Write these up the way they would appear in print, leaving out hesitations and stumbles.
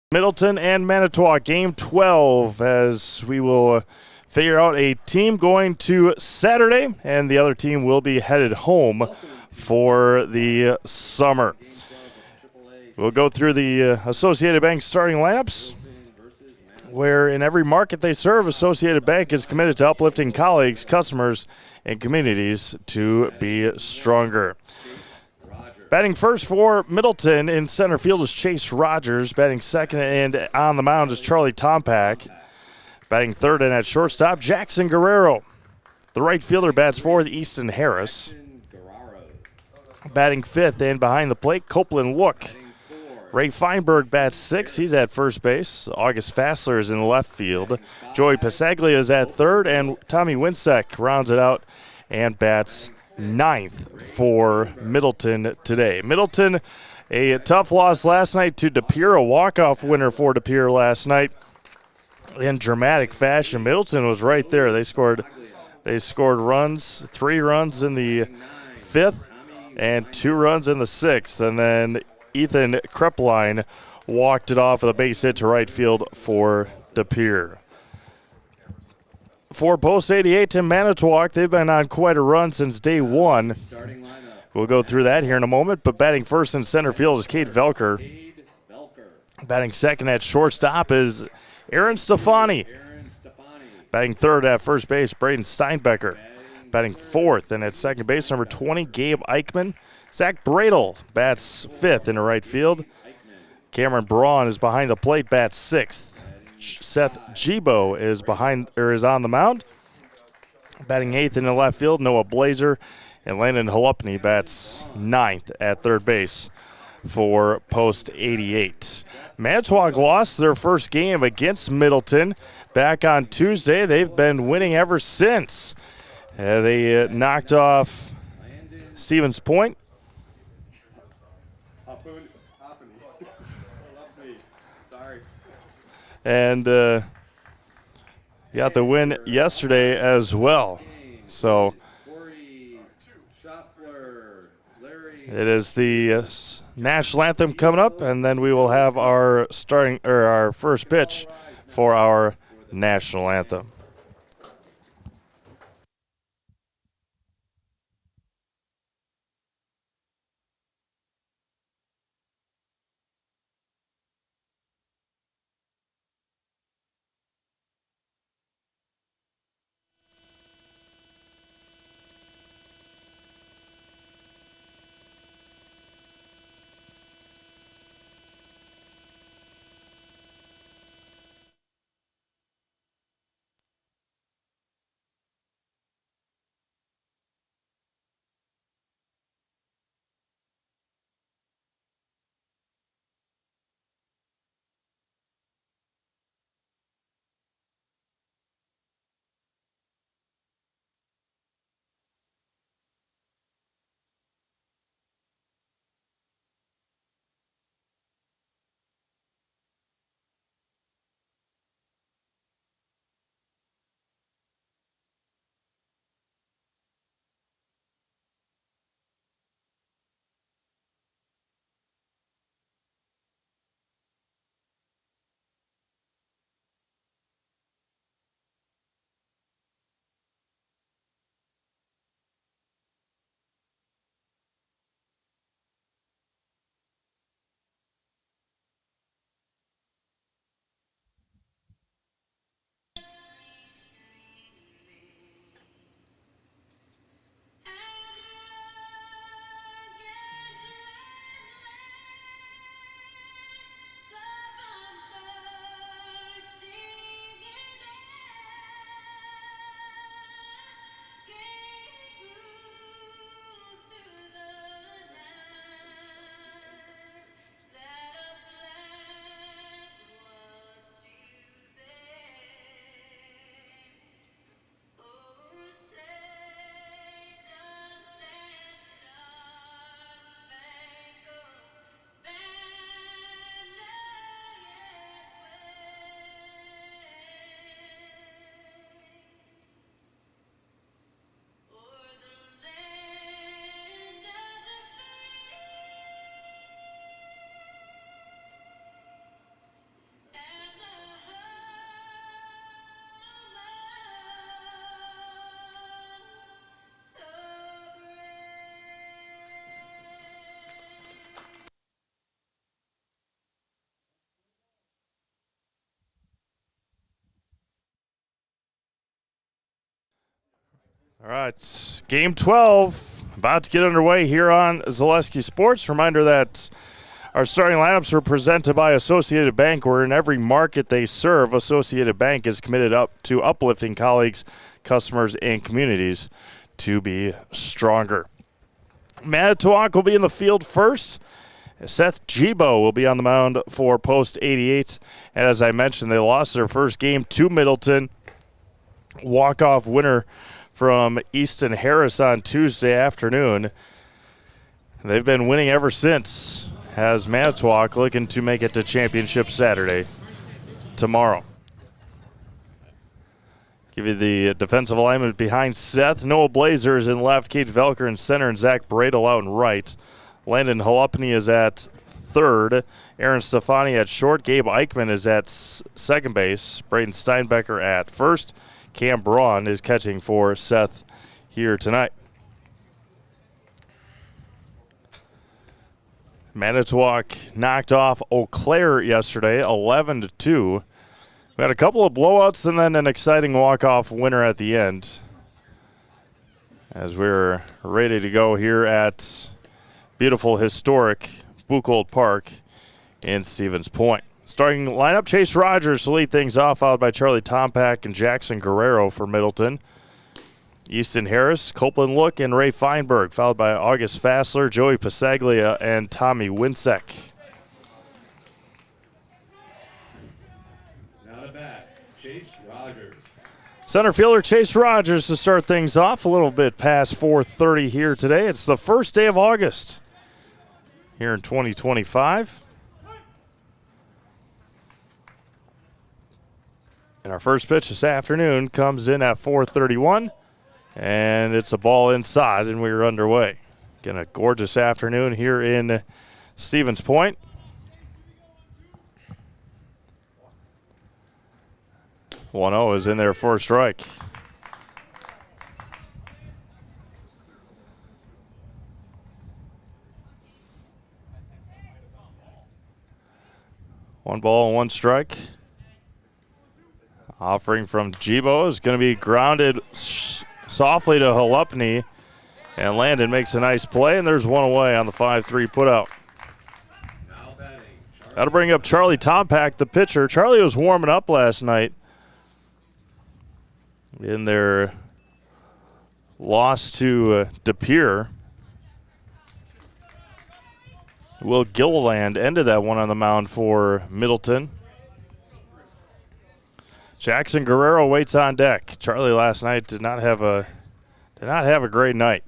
Middleton and Manitowoc, game 12, as we will figure out a team going to Saturday, and the other team will be headed home for the summer. We'll go through the Associated Bank starting lineups, where in every market they serve, Associated Bank is committed to uplifting colleagues, customers, and communities to be stronger. Batting first for Middleton in center field is Chase Rogers. Batting second and on the mound is Charlie Tompak. Batting third and at shortstop, Jackson Guerrero. The right fielder bats fourth, Easton Harris. Batting fifth and behind the plate, Copeland Look. Ray Feinberg bats sixth. He's at first base. August Fassler is in the left field. Joey Pasaglia is at third, and Tommy Winsek rounds it out and bats ninth for Middleton today. Middleton, a tough loss last night to De Pere, a walk-off winner for De Pere last night in dramatic fashion. Middleton was right there. They scored runs, 3 runs in the fifth and 2 runs in the sixth, and then Ethan Krepline walked it off with a base hit to right field for De Pere. For Post 88 to Manitowoc, they've been on quite a run since day one. We'll go through that here in a moment, but batting first in center field is Kate Velker. Batting second at shortstop is Aaron Stefani. Batting third at first base, Braden Steinbecker. Batting fourth and at second base, number 20, Gabe Eichmann. Zach Bradel bats fifth in the right field. Cameron Braun is behind the plate, bats sixth. Seth Gibo is on the mound. Batting eighth in the left field, Noah Blazer. And Landon Halupny bats ninth at third base for Post 88. Manitowoc lost their first game against Middleton back on Tuesday. They've been winning ever since. They knocked off Stevens Point. And got the win yesterday as well. So it is the national anthem coming up, and then we will have our first pitch for our national anthem. All right, game 12 about to get underway here on Zaleski Sports. Reminder that our starting lineups are presented by Associated Bank, where in every market they serve, Associated Bank is committed to uplifting colleagues, customers, and communities to be stronger. Manitowoc will be in the field first. Seth Gibo will be on the mound for post 88. And as I mentioned, they lost their first game to Middleton. Walk-off winner from Easton Harris on Tuesday afternoon. They've been winning ever since, as Manitowoc looking to make it to championship Saturday tomorrow. Give you the defensive alignment behind Seth. Noah Blazer is in left, Kate Velker in center, and Zach Bradel out in right. Landon Halupny is at third. Aaron Stefani at short. Gabe Eichmann is at second base. Braden Steinbecker at first. Cam Braun is catching for Seth here tonight. Manitowoc knocked off Eau Claire yesterday, 11-2. We had a couple of blowouts and then an exciting walk-off winner at the end, as we're ready to go here at beautiful, historic Buchholz Park in Stevens Point. Starting lineup, Chase Rogers to lead things off, followed by Charlie Tompak and Jackson Guerrero for Middleton. Easton Harris, Copeland Look, and Ray Feinberg, followed by August Fassler, Joey Pasaglia, and Tommy Winsek. Now to bat, Chase Rogers. Center fielder Chase Rogers to start things off, a little bit past 4:30 here today. It's the first day of August here in 2025. And our first pitch this afternoon comes in at 4:31, and it's a ball inside, and we're underway. Again, a gorgeous afternoon here in Stevens Point. One-0 is in there for a strike. One ball and one strike. Offering from Gibo is going to be grounded softly to Halupny, and Landon makes a nice play, and there's one away on the 5-3 putout. That'll bring up Charlie Tompak, the pitcher. Charlie was warming up last night in their loss to De Pere. Will Gilliland ended that one on the mound for Middleton. Jackson Guerrero waits on deck. Charlie last night did not have a great night.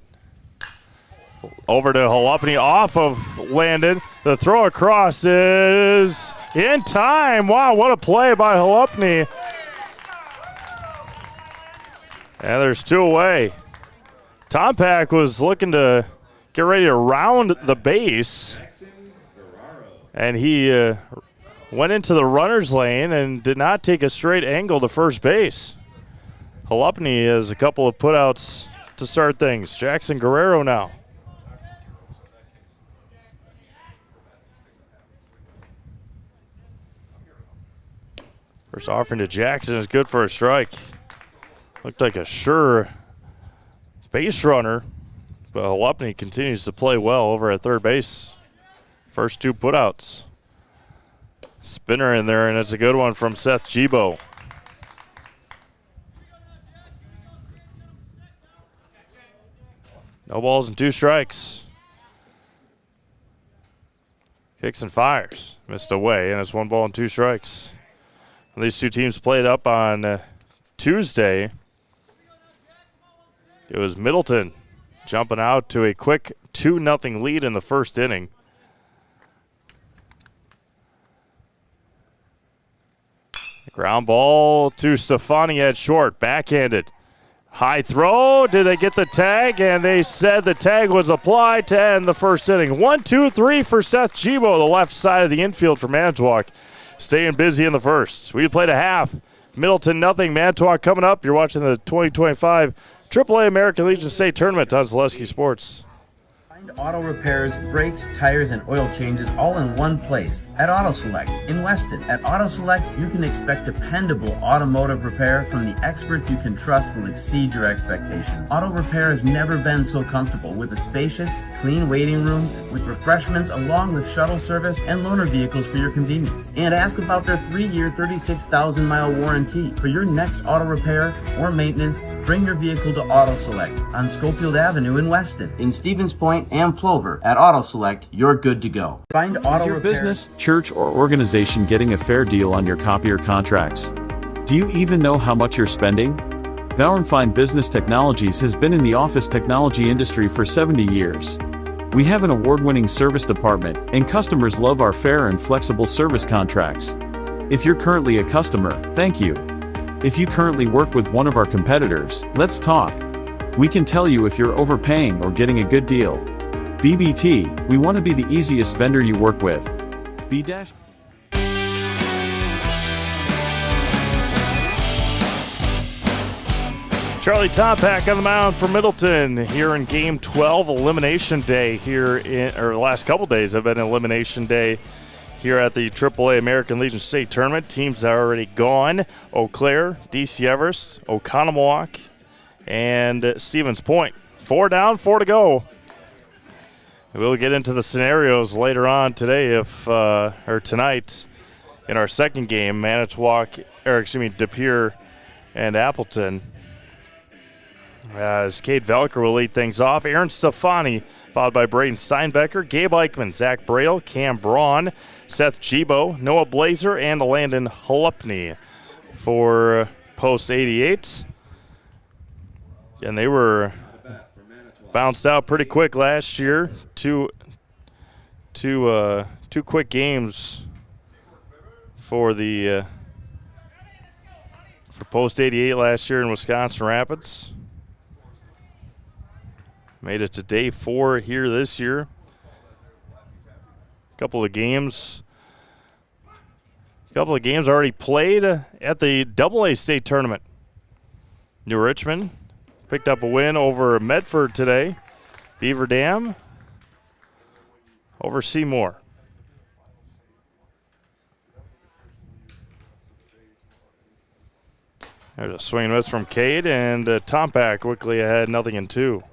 Over to Halupny off of Landon. The throw across is in time. Wow, what a play by Halupny. And there's two away. Tompak was looking to get ready to round the base, and he went into the runner's lane and did not take a straight angle to first base. Halupny has a couple of putouts to start things. Jackson Guerrero now. First offering to Jackson is good for a strike. Looked like a sure base runner, but Halupny continues to play well over at third base. First two putouts. Spinner in there, and it's a good one from Seth Gibo. No balls and two strikes. Kicks and fires. Missed away, and it's 1 ball and 2 strikes. When these two teams played up on Tuesday, it was Middleton jumping out to a quick 2-0 lead in the first inning. Ground ball to Stefani at short, backhanded. High throw, did they get the tag? And they said the tag was applied to end the first inning. 1-2-3 for Seth Gibo, the left side of the infield for Manitowoc. Staying busy in the first. We played a half. Middleton nothing. Manitowoc coming up. You're watching the 2025 AAA American Legion State Tournament on Zaleski Sports. Auto repairs, brakes, tires, and oil changes all in one place at Auto Select in Weston. At Auto Select, you can expect dependable automotive repair from the experts you can trust will exceed your expectations. Auto repair has never been so comfortable with a spacious, clean waiting room with refreshments along with shuttle service and loaner vehicles for your convenience. And ask about their 3-year, 36,000-mile warranty. For your next auto repair or maintenance, bring your vehicle to Auto Select on Schofield Avenue in Weston. In Stevens Point and Plover, at Auto Select, you're good to go. Find auto Is your repair. business, church, or organization getting a fair deal on your copier contracts? Do you even know how much you're spending? Bauer & Fine Business Technologies has been in the office technology industry for 70 years. We have an award-winning service department, and customers love our fair and flexible service contracts. If you're currently a customer, thank you. If you currently work with one of our competitors, let's talk. We can tell you if you're overpaying or getting a good deal. BBT, we want to be the easiest vendor you work with. B- Charlie Topak on the mound for Middleton here in Game 12, Elimination Day here the last couple days have been Elimination Day here at the AAA American Legion State Tournament. Teams are already gone: Eau Claire, DC Everest, Oconomowoc, and Stevens Point. 4 down, 4 to go. We'll get into the scenarios later on today, or tonight, in our second game, De Pere and Appleton. As Cade Velker will lead things off. Aaron Stefani, followed by Braden Steinbecker, Gabe Eichmann, Zach Braille, Cam Braun, Seth Gibo, Noah Blazer, and Landon Halupny for post 88. And they were bounced out pretty quick last year. Two quick games for the for post 88 last year in Wisconsin Rapids. Made it to day 4 here this year. Couple of games already played at the AA state tournament. New Richmond picked up a win over Medford today. Beaver Dam over Seymour. There's a swing and miss from Cade, and Tompack quickly ahead, 0-2.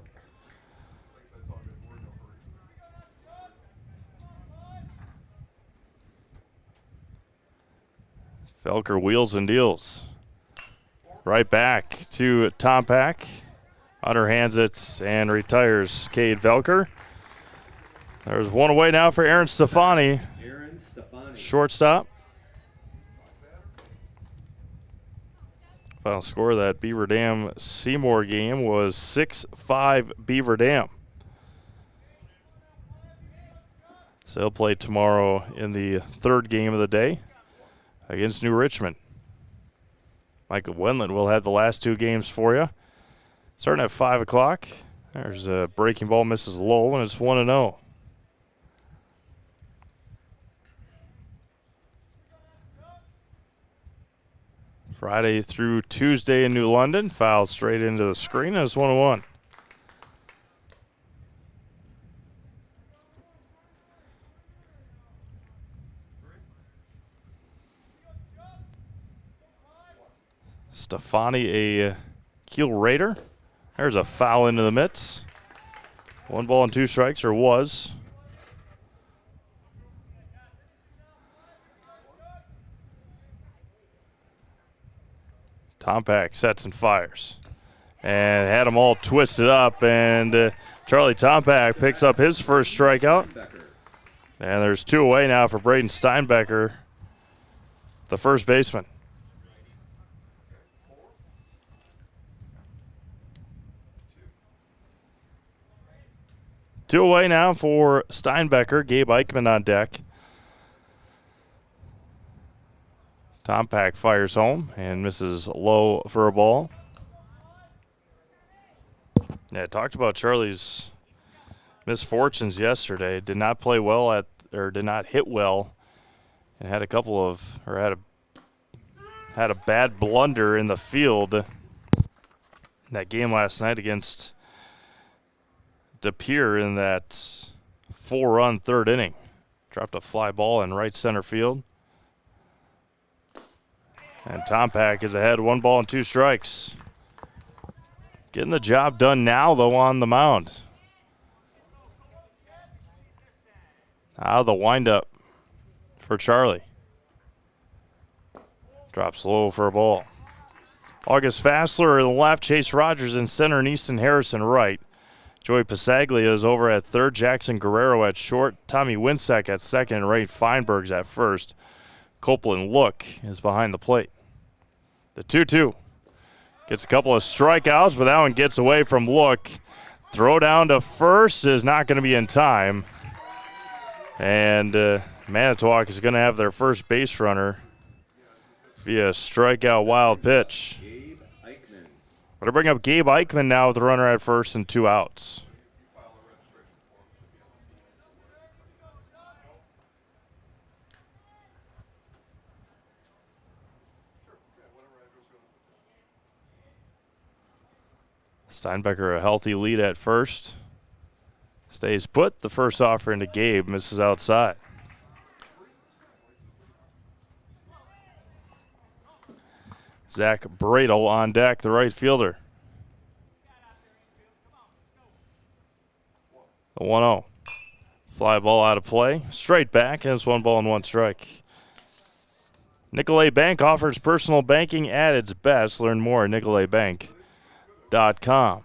Velker wheels and deals. Right back to Tompack. Underhands it and retires Cade Velker. There's one away now for Aaron Stefani. Shortstop. Final score of that Beaver Dam Seymour game was 6-5 Beaver Dam. So he'll play tomorrow in the third game of the day against New Richmond. Michael Wendland will have the last 2 games for you. Starting at 5 o'clock. There's a breaking ball, misses low, and it's 1-0. Friday through Tuesday in New London. Foul straight into the screen, and it's 1-1. Stefani, a Keel Raider. There's a foul into the mitts. 1 ball and 2 strikes, or was. Tompack sets and fires. And had them all twisted up, and Charlie Tompack picks up his first strikeout. And there's 2 away now for Braden Steinbecker, the first baseman. 2 away now for Steinbecker. Gabe Eichmann on deck. Tompack fires home and misses low for a ball. Yeah, I talked about Charlie's misfortunes yesterday. Did not play well did not hit well, and had a bad blunder in the field in that game last night against appear in that 4-run third inning. Dropped a fly ball in right center field. And Tompak is ahead, 1 ball and 2 strikes. Getting the job done now, though, on the mound. Out of the windup for Charlie. Drops low for a ball. August Fassler in the left, Chase Rogers in center, and Easton Harrison right. Joey Pasaglia is over at third, Jackson Guerrero at short, Tommy Winsek at second, and Ray Feinberg's at first. Copeland Look is behind the plate. The 2-2. Gets a couple of strikeouts, but that one gets away from Look. Throw down to first is not going to be in time. And Manitowoc is going to have their first base runner via strikeout wild pitch. We're going to bring up Gabe Eichmann now with the runner at first and 2 outs. Steinbecker a healthy lead at first. Stays put. The first offer into Gabe misses outside. Zach Bradle on deck, the right fielder. The 1-0. Fly ball out of play. Straight back, and it's 1 ball and 1 strike. Nicolay Bank offers personal banking at its best. Learn more at nicolaybank.com.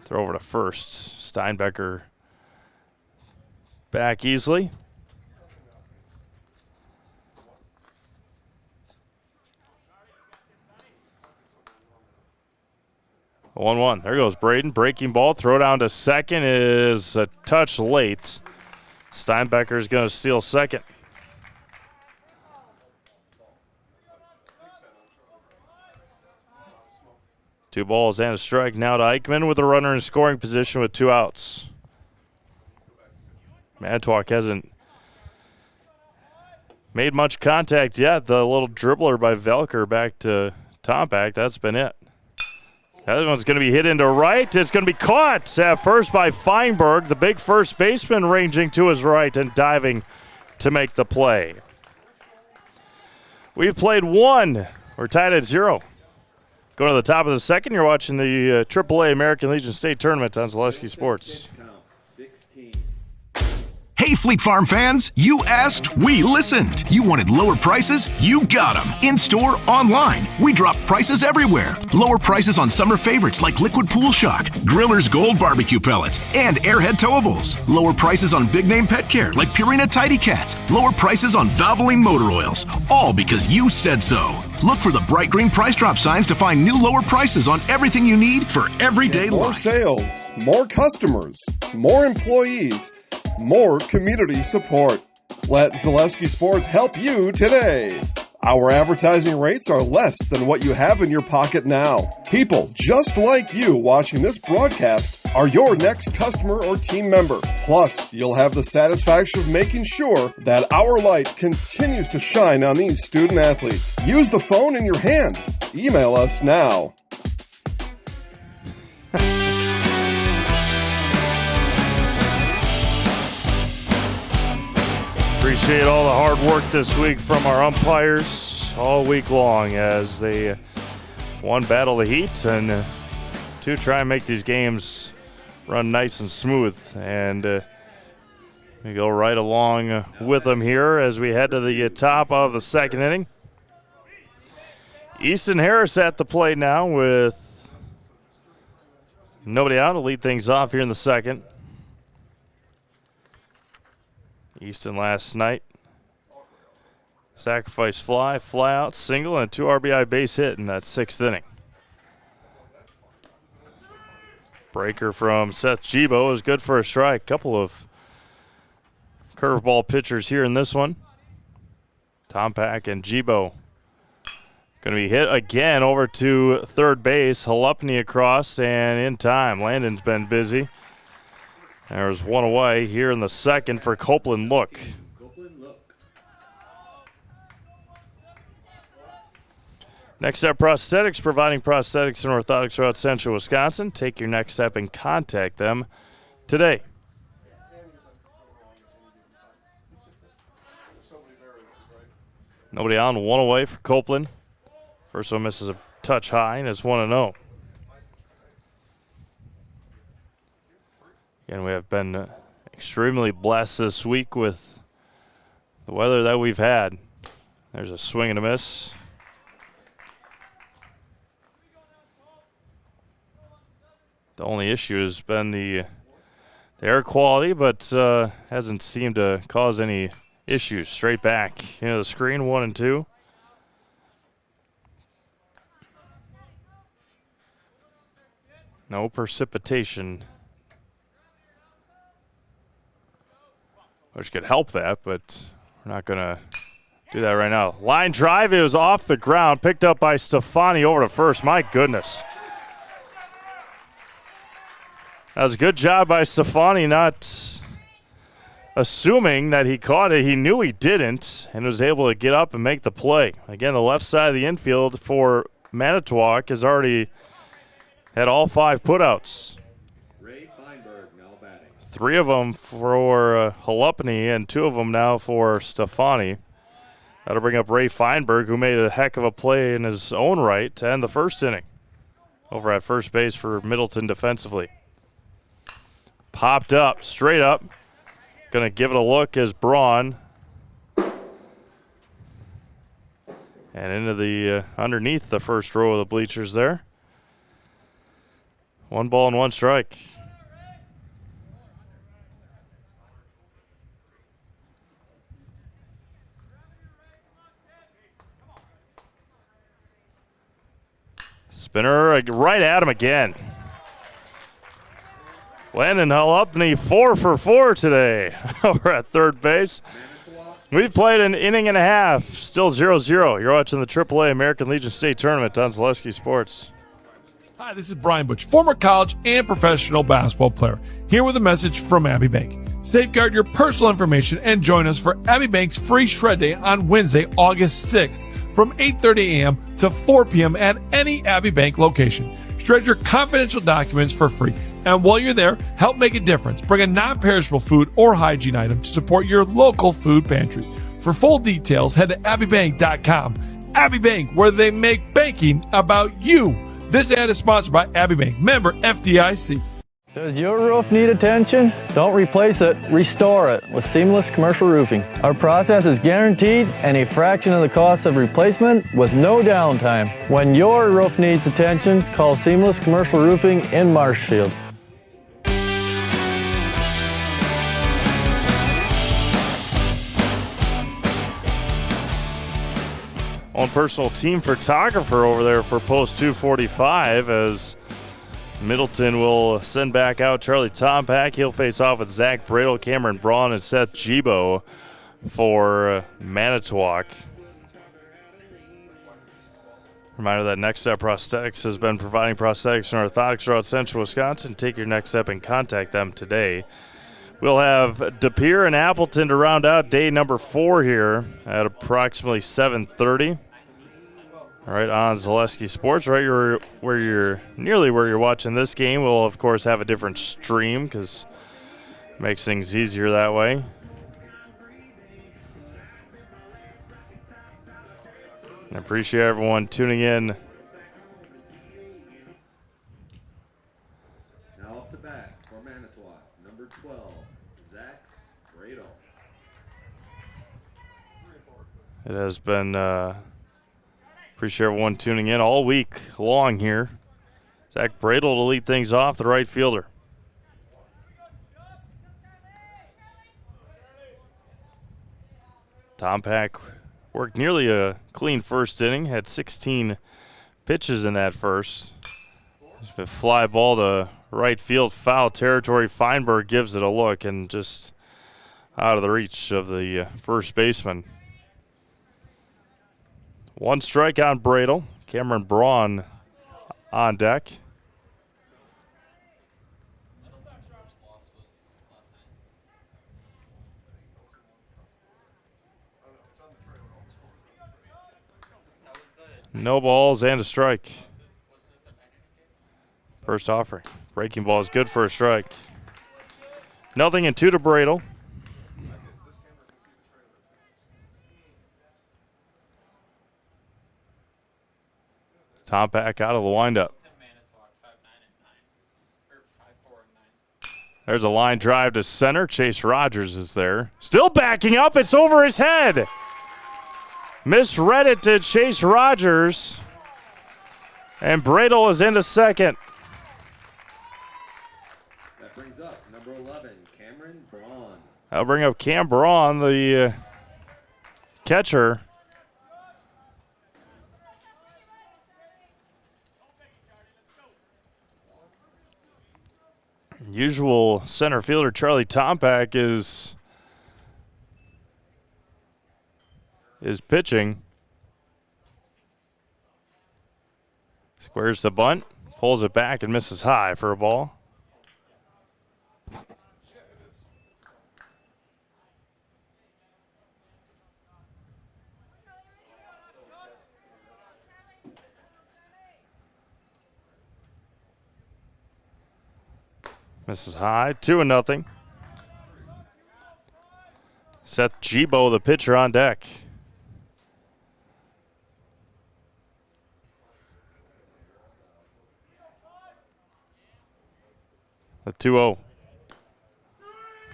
Throw over to first. Steinbecker back easily. 1-1. There goes Braden. Breaking ball. Throw down to second is a touch late. Steinbecker's going to steal second. Two balls and a strike now to Eichmann with a runner in scoring position with 2 outs. Manitowoc hasn't made much contact yet. The little dribbler by Velker back to Tompak. That's been it. That one's going to be hit into right. It's going to be caught at first by Feinberg, the big first baseman ranging to his right and diving to make the play. We've played 1. We're tied at 0. Going to the top of the second, you're watching the AAA American Legion State Tournament on Zaleski Sports. Hey, Fleet Farm fans, you asked, we listened. You wanted lower prices? You got them. In-store, online. We drop prices everywhere. Lower prices on summer favorites like Liquid Pool Shock, Griller's Gold Barbecue Pellets, and Airhead Towables. Lower prices on big-name pet care like Purina Tidy Cats. Lower prices on Valvoline motor oils. All because you said so. Look for the bright green price drop signs to find new lower prices on everything you need for everyday life. More sales, more customers, more employees, more community support. Let Zaleski Sports help you today. Our advertising rates are less than what you have in your pocket now. People just like you watching this broadcast are your next customer or team member. Plus, you'll have the satisfaction of making sure that our light continues to shine on these student athletes. Use the phone in your hand. Email us now. Appreciate all the hard work this week from our umpires all week long as they, 1, battle the heat, and 2, try and make these games run nice and smooth. And we go right along with them here as we head to the top of the second inning. Easton Harris at the plate now with nobody out to lead things off here in the second. Easton last night, sacrifice fly, fly out, single, and a 2 RBI base hit in that 6th inning. Breaker from Seth Gibo is good for a strike. Couple of curveball pitchers here in this one. Tompak and Gibo going to be hit again over to third base. Halupny across and in time. Landon's been busy. There's 1 away here in the second for Copeland Look. Next Step Prosthetics, providing prosthetics and orthotics throughout central Wisconsin. Take your next step and contact them today. Nobody on, one away for Copeland. First one misses a touch high, and it's 1-0. Again, we have been extremely blessed this week with the weather that we've had. There's a swing and a miss. The only issue has been the air quality, but hasn't seemed to cause any issues. Straight back into the screen, 1-2. No precipitation, which could help that, but we're not going to do that right now. Line drive, it was off the ground, picked up by Stefani over to first. My goodness. That was a good job by Stefani, not assuming that he caught it. He knew he didn't and was able to get up and make the play. Again, the left side of the infield for Manitowoc has already had all 5 putouts. Ray Feinberg now batting. 3 of them for Halupny and 2 of them now for Stefani. That'll bring up Ray Feinberg, who made a heck of a play in his own right to end the first inning over at first base for Middleton defensively. Popped up, straight up. Going to give it a look as Braun. And into the underneath the first row of the bleachers there. 1 ball and 1 strike. Spinner right at him again. Landon Halupny 4 for 4 today over at third base. We've played an inning and a half, still 0-0. You're watching the AAA American Legion State Tournament on Zaleski Sports. Hi, this is Brian Butch, former college and professional basketball player, here with a message from Abbey Bank. Safeguard your personal information and join us for Abbey Bank's free shred day on Wednesday, August 6th from 8:30 a.m. to 4 p.m. at any Abbey Bank location. Shred your confidential documents for free. And while you're there, help make a difference. Bring a non-perishable food or hygiene item to support your local food pantry. For full details, head to abbeybank.com. Abbey Bank, where they make banking about you. This ad is sponsored by Abbey Bank, member FDIC. Does your roof need attention? Don't replace it, restore it with Seamless Commercial Roofing. Our process is guaranteed and a fraction of the cost of replacement with no downtime. When your roof needs attention, call Seamless Commercial Roofing in Marshfield. Own personal team photographer over there for Post 245 as Middleton will send back out Charlie Tompack. He'll face off with Zach Bradle, Cameron Braun, and Seth Gibo for Manitowoc. Reminder that Next Step Prosthetics has been providing prosthetics and orthotics throughout central Wisconsin. Take your next step and contact them today. We'll have De Pere and Appleton to round out day number 4 here at approximately 7:30. All right, on Zaleski Sports, right where you're nearly where you're watching this game. We'll, of course, have a different stream because it makes things easier that way. I appreciate everyone tuning in. Now up to bat for Manitowoc, number 12, Zach Bradle. It has been appreciate everyone tuning in all week long here. Zach Bradle to lead things off, the right fielder. Tompack worked nearly a clean first inning, had 16 pitches in that first. A fly ball to right field, foul territory. Feinberg gives it a look and just out of the reach of the first baseman. 1 strike on Bradle. Cameron Braun on deck. No balls and a strike. First offering. Breaking ball is good for a strike. 0-2 to Bradle. Tompac out of the windup. There's a line drive to center. Chase Rogers is there. Still backing up. It's over his head. Misread it to Chase Rogers. And Bradle is into second. That brings up number 11, Cameron Braun. That'll bring up Cam Braun, the catcher. Usual center fielder Charlie Tompac is pitching. Squares the bunt, pulls it back and misses high for a ball. Misses high, 2-0. Seth Gibo, the pitcher, on deck. The 2-0.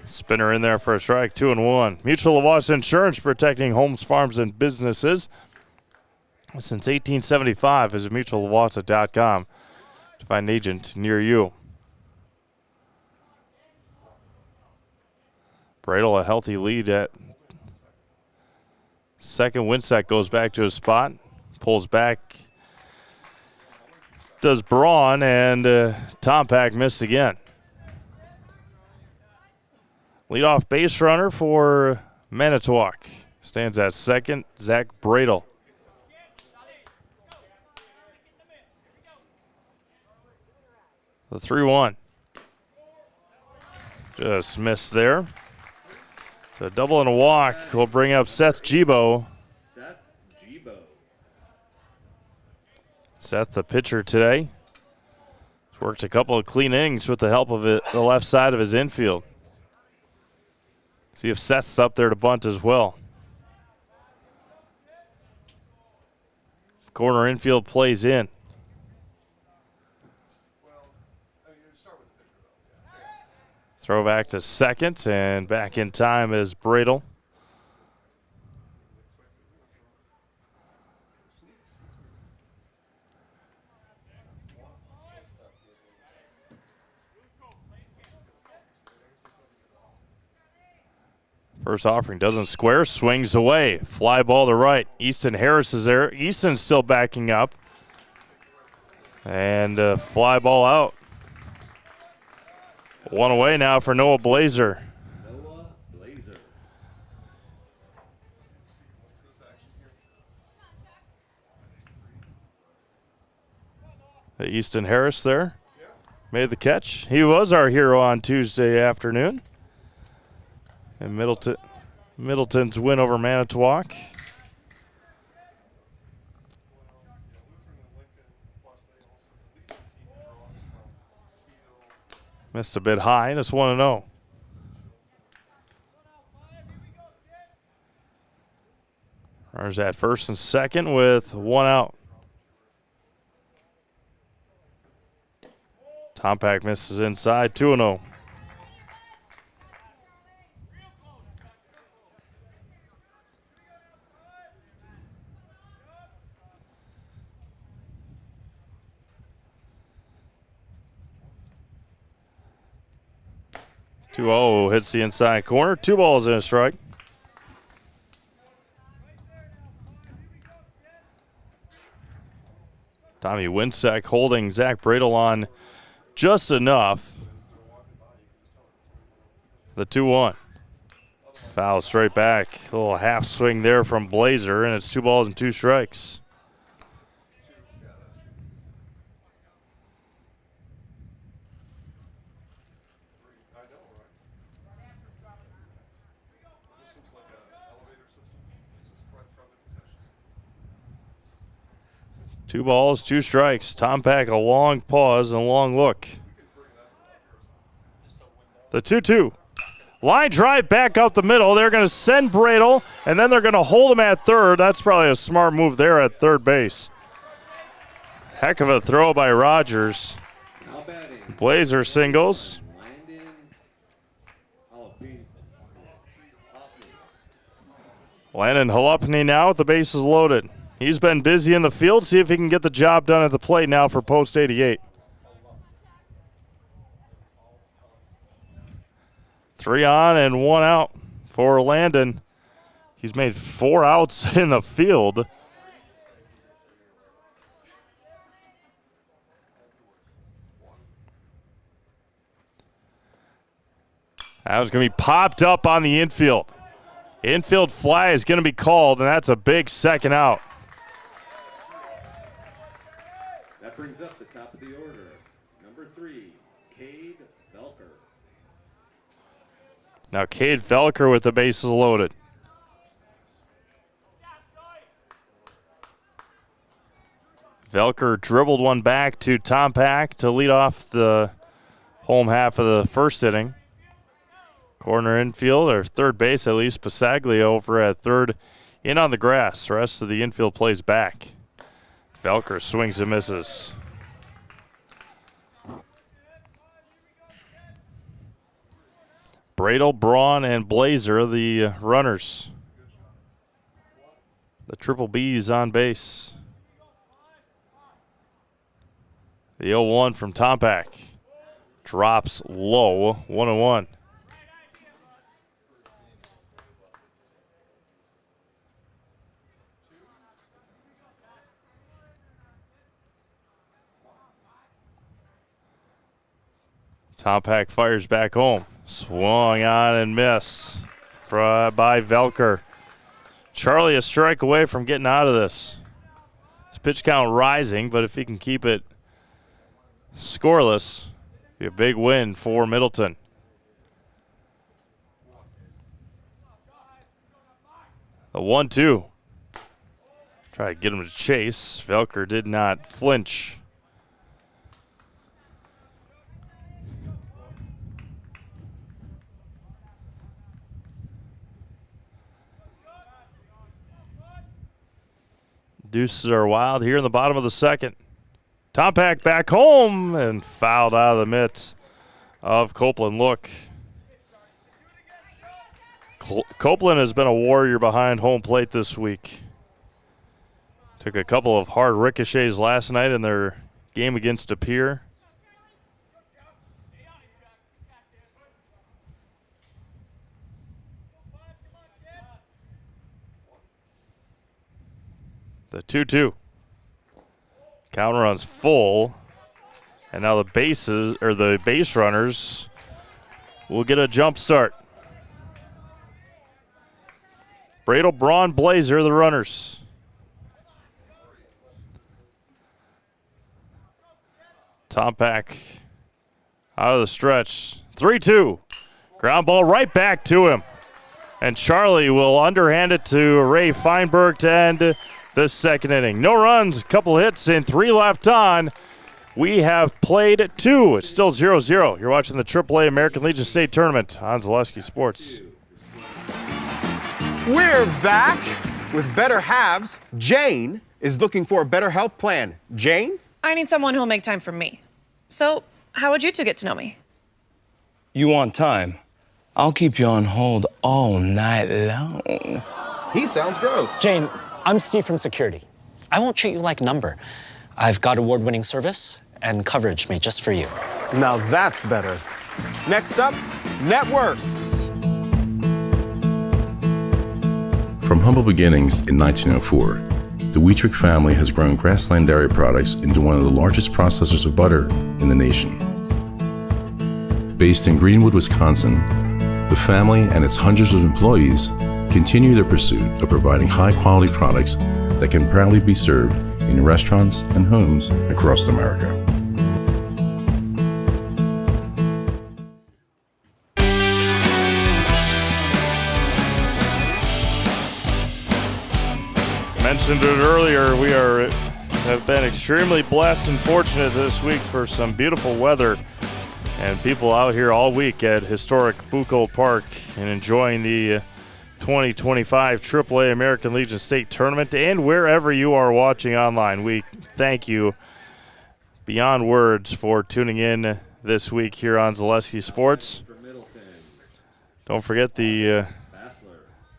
Spinner in there for a strike, 2-1. Mutual of Wausau Insurance, protecting homes, farms, and businesses since 1875. Visit mutualofwausau.com to find an agent near you. Bradle a healthy lead at second. Winsack goes back to his spot, pulls back, does Braun, and Tompac missed again. Leadoff base runner for Manitowoc stands at second, Zach Bradle. The 3-1. Just missed there. So a double and a walk will bring up Seth Gibo. Seth, the pitcher today, has worked a couple of clean innings with the help of the left side of his infield. See if Seth's up there to bunt as well. Corner infield plays in. Throw back to second, and back in time is Bradle. First offering doesn't square, swings away. Fly ball to right. Easton Harris is there. Easton's still backing up. And fly ball out. One away now for Noah Blazer. Easton Harris there made the catch. He was our hero on Tuesday afternoon. And Middleton's win over Manitowoc. Missed a bit high, and it's 1-0. Runners at first and second with one out. Tompac misses inside, 2-0. Hits the inside corner. 2 balls and a strike. Tommy Winsack holding Zach Bradle on just enough. The 2-1. Foul straight back. A little half swing there from Blazer, and it's 2 balls and 2 strikes. 2 balls, 2 strikes. Tom Pack, a long pause and a long look. The 2-2. Line drive back up the middle. They're going to send Bradel, and then they're going to hold him at third. That's probably a smart move there at third base. Heck of a throw by Rogers. Blazer singles. Landon Halupny now with the bases loaded. He's been busy in the field. See if he can get the job done at the plate now for post 88. 3 on and 1 out for Landon. He's made 4 outs in the field. That was going to be popped up on the infield. Infield fly is going to be called, and that's a big second out. That brings up the top of the order. Number 3, Cade Velker. Now Cade Velker with the bases loaded. Velker dribbled one back to Tom Pack to lead off the home half of the first inning. Corner infield, or third base at least, Pasaglia over at third in on the grass. The rest of the infield plays back. Velker swings and misses. Bradel, Braun, and Blazer, the runners. The triple B's on base. The 0-1 from Tompack. Drops low, 1-1. Tompack fires back home. Swung on and missed by Velker. Charlie a strike away from getting out of this. His pitch count rising, but if he can keep it scoreless, be a big win for Middleton. The 1-2. Try to get him to chase. Velker did not flinch. Deuces are wild here in the bottom of the second. Tompack back home and fouled out of the mitts of Copeland. Look, Copeland has been a warrior behind home plate this week. Took a couple of hard ricochets last night in their game against De Pere. The 2-2. Count runs full. And now the base runners will get a jump start. Bradel, Braun, Blazer, the runners. Tompack out of the stretch. 3-2. Ground ball right back to him. And Charlie will underhand it to Ray Feinberg to end this second inning. No runs, a couple hits, and 3 left on. We have played 2. It's still 0-0. You're watching the AAA American Legion State Tournament on Zaleski Sports. We're back with Better Halves. Jane is looking for a better health plan. Jane? I need someone who'll make time for me. So, how would you two get to know me? You want time? I'll keep you on hold all night long. He sounds gross. Jane, I'm Steve from security. I won't treat you like a number. I've got award-winning service and coverage made just for you. Now that's better. Next up, networks. From humble beginnings in 1904, the Wheatrick family has grown Grassland Dairy Products into one of the largest processors of butter in the nation. Based in Greenwood, Wisconsin, the family and its hundreds of employees continue their pursuit of providing high-quality products that can proudly be served in restaurants and homes across America. Mentioned it earlier, we are have been extremely blessed and fortunate this week for some beautiful weather and people out here all week at historic Bucco Park and enjoying the 2025 AAA American Legion State Tournament, and wherever you are watching online. We thank you beyond words for tuning in this week here on Zaleski Sports. Don't forget the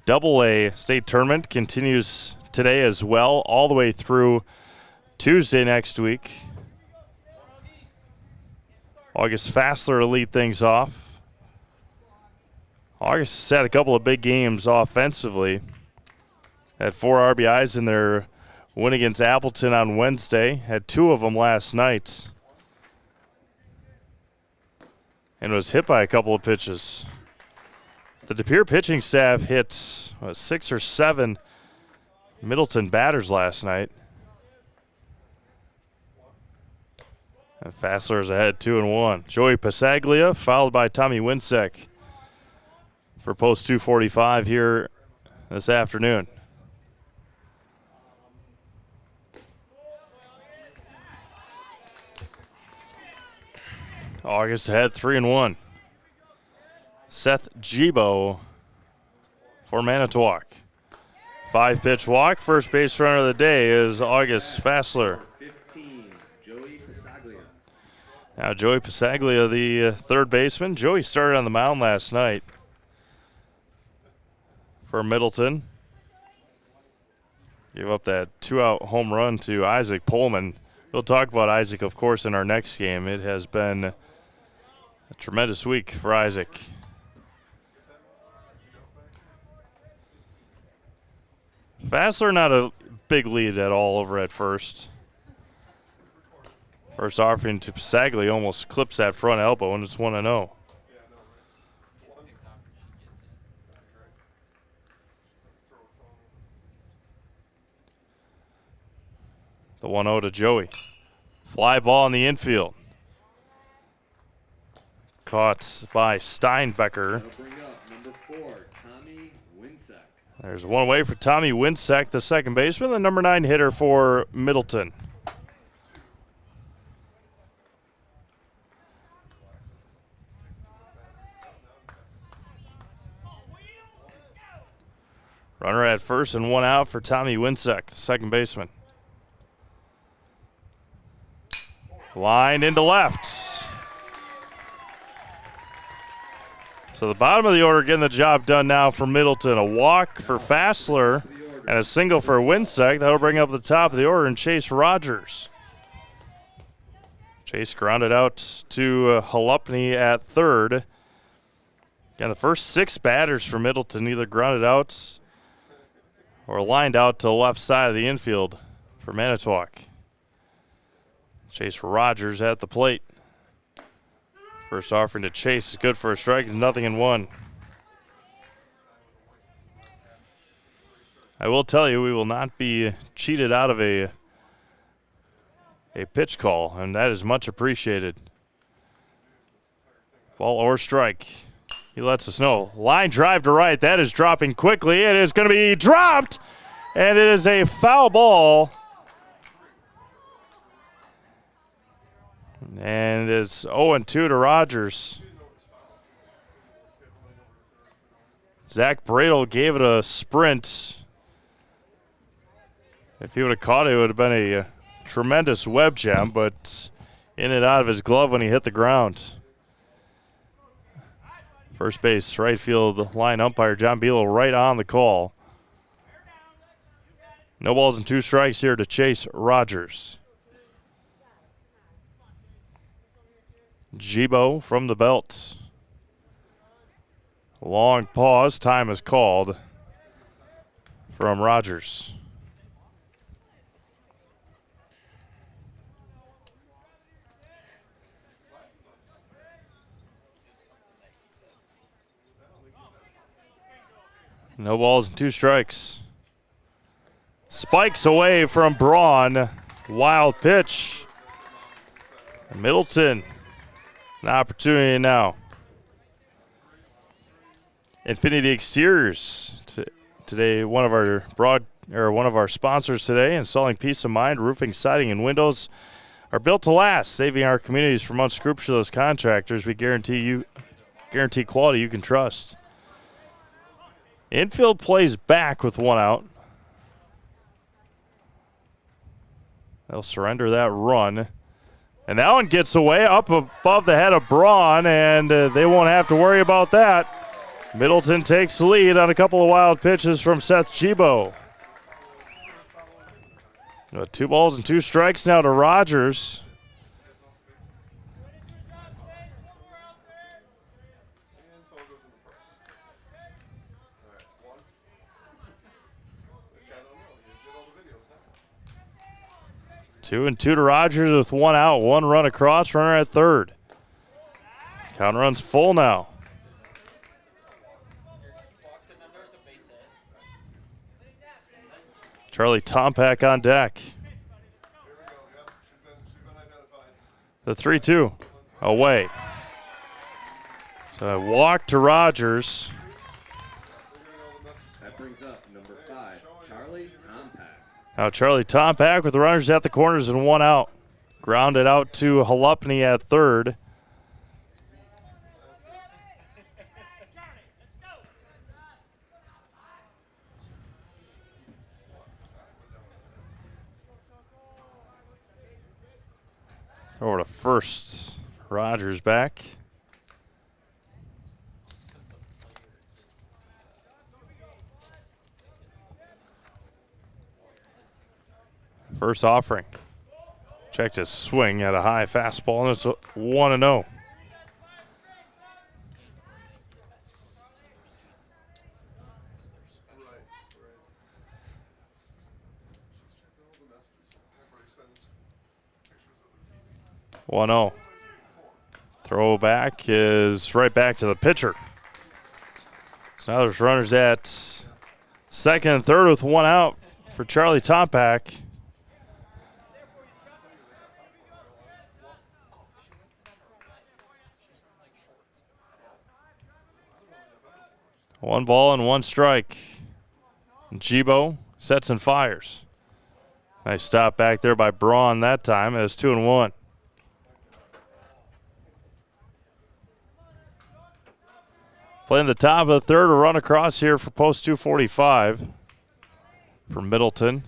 AA State Tournament continues today as well, all the way through Tuesday next week. August Fassler to lead things off. August had a couple of big games offensively. Had 4 RBIs in their win against Appleton on Wednesday. Had 2 of them last night. And was hit by a couple of pitches. The De Pere pitching staff hit 6 or 7 Middleton batters last night. And Fassler's ahead 2-1. Joey Pasaglia followed by Tommy Winsek for post 245 here this afternoon. August ahead 3-1. Seth Gibo for Manitowoc. 5-pitch walk. First base runner of the day is August Fassler. Now Joey Pasaglia, the third baseman. Joey started on the mound last night for Middleton. Gave up that 2-out home run to Isaac Pullman. We'll talk about Isaac, of course, in our next game. It has been a tremendous week for Isaac. Fassler not a big lead at all over at first. First offering to Pasaglia almost clips that front elbow, and it's 1-0. The 1-0 to Joey. Fly ball in the infield. Caught by Steinbecker. There's one away for Tommy Winsek, the second baseman, the number 9 hitter for Middleton. Runner at first and 1 out for Tommy Winsek, the second baseman. Line into left. So the bottom of the order getting the job done now for Middleton. A walk for Fassler and a single for Winsek. That'll bring up the top of the order and Chase Rogers. Chase grounded out to Halupny at third. Again, the first 6 batters for Middleton either grounded out or lined out to the left side of the infield for Manitowoc. Chase Rogers at the plate. First offering to Chase is good for a strike, 0-1. I will tell you, we will not be cheated out of a pitch call, and that is much appreciated. Ball or strike. He lets us know. Line drive to right. That is dropping quickly. It is going to be dropped, and it is a foul ball. And it's 0-2 to Rogers. Zach Bradle gave it a sprint. If he would have caught it, it would have been a tremendous web jam, but in and out of his glove when he hit the ground. First base, right field line umpire John Bealo right on the call. No balls and 2 strikes here to Chase Rogers. Gibo from the belt. Long pause. Time is called from Rogers. No balls and 2 strikes. Spikes away from Braun. Wild pitch. Middleton. An opportunity now. Infinity Exteriors. Today, one of our one of our sponsors today. Installing peace of mind, roofing, siding, and windows are built to last, saving our communities from unscrupulous contractors. We guarantee quality you can trust. Infield plays back with one out. They'll surrender that run. And that one gets away up above the head of Braun, and they won't have to worry about that. Middleton takes the lead on a couple of wild pitches from Seth Gibo. 2 balls and 2 strikes now to Rogers. Two and 2 to Rogers with 1 out, 1 run across, runner at third. Count runs full now. Charlie Tompak on deck. The 3-2 away. So a walk to Rogers. That brings up number 5, Charlie Tompak. Now Charlie Tompak with the runners at the corners and 1 out. Grounded out to Halupny at third. Over to first. Rogers back. First offering. Checked his swing at a high fastball, and it's 1-0. Throw back is right back to the pitcher. So now there's runners at second and third with 1 out for Charlie Tompak. One ball and 1 strike. Gibo sets and fires. Nice stop back there by Braun that time. It was 2-1. Playing the top of the third, a run across here for post 245 for Middleton.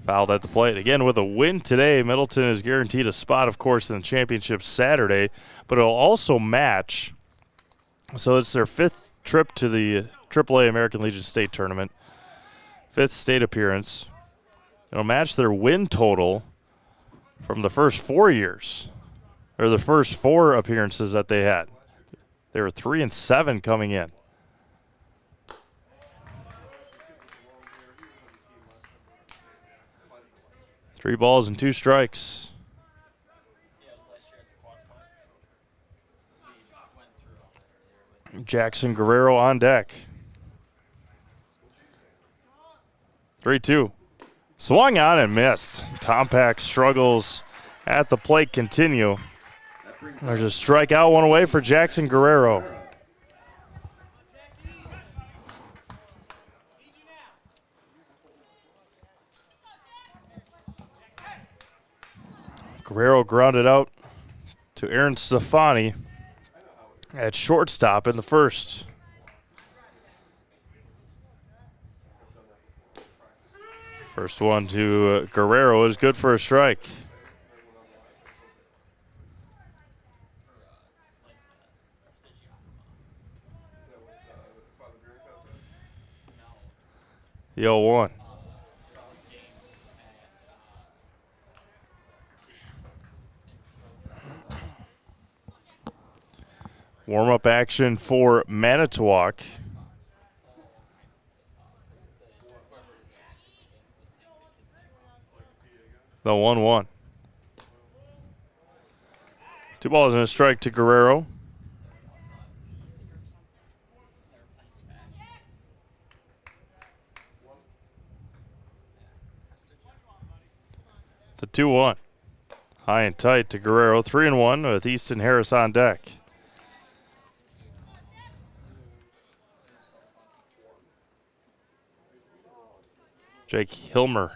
Fouled at the plate. Again, with a win today, Middleton is guaranteed a spot, of course, in the championship Saturday, but it'll also match. So it's their 5th trip to the AAA American Legion State Tournament, 5th state appearance. It'll match their win total from the first 4 years, or the first 4 appearances that they had. They were 3-7 coming in. Three balls and 2 strikes. Jackson Guerrero on deck. 3-2. Swung on and missed. Tompak struggles at the plate continue. There's a strikeout, 1 away for Jackson Guerrero. Guerrero grounded out to Aaron Stefani at shortstop in the first. First one to Guerrero is good for a strike. The 0-1. Warm-up action for Manitowoc. The 1-1. 2 balls and a strike to Guerrero. The 2-1. High and tight to Guerrero. 3-1 with Easton Harris on deck. Jake Hilmer,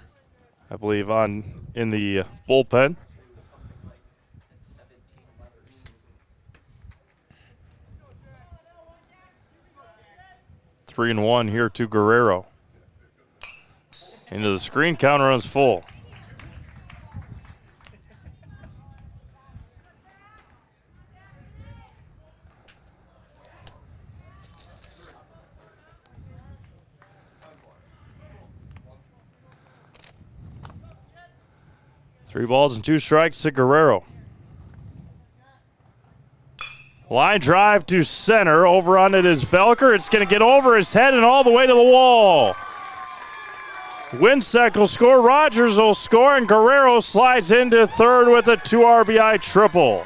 I believe, in the bullpen. Three and one here to Guerrero. Into the screen, counter runs full. Three balls and two strikes to Guerrero. Line drive to center. Over on it is Velker. It's going to get over his head and all the way to the wall. Winsack will score, Rogers will score, and Guerrero slides into third with a 2 RBI triple.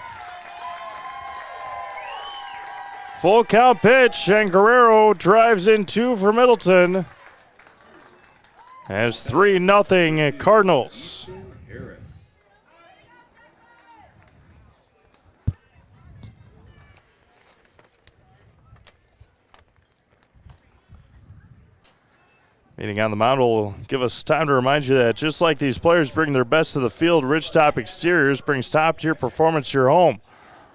Full count pitch, and Guerrero drives in 2 for Middleton. As 3-0 Cardinals. Meeting on the mound will give us time to remind you that just like these players bring their best to the field, Ridgetop Exteriors brings top-tier performance to your home.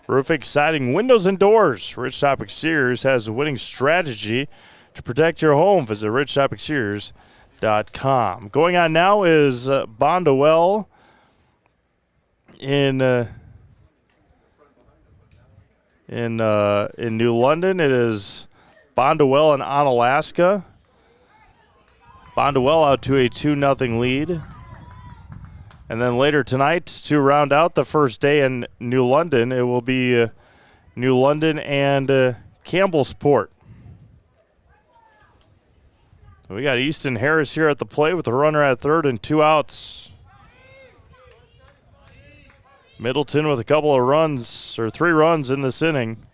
Roofing, siding, windows, and doors. Ridgetop Exteriors has a winning strategy to protect your home. Visit ridgetopexteriors.com. Going on now is Bondwell in New London. It is Bondwell and Onalaska. Bondwell out to a 2-0 lead. And then later tonight, to round out the first day in New London, it will be New London and Campbellsport. We got Easton Harris here at the plate with a runner at third and 2 outs. Middleton with a couple of runs, or 3 runs in this inning.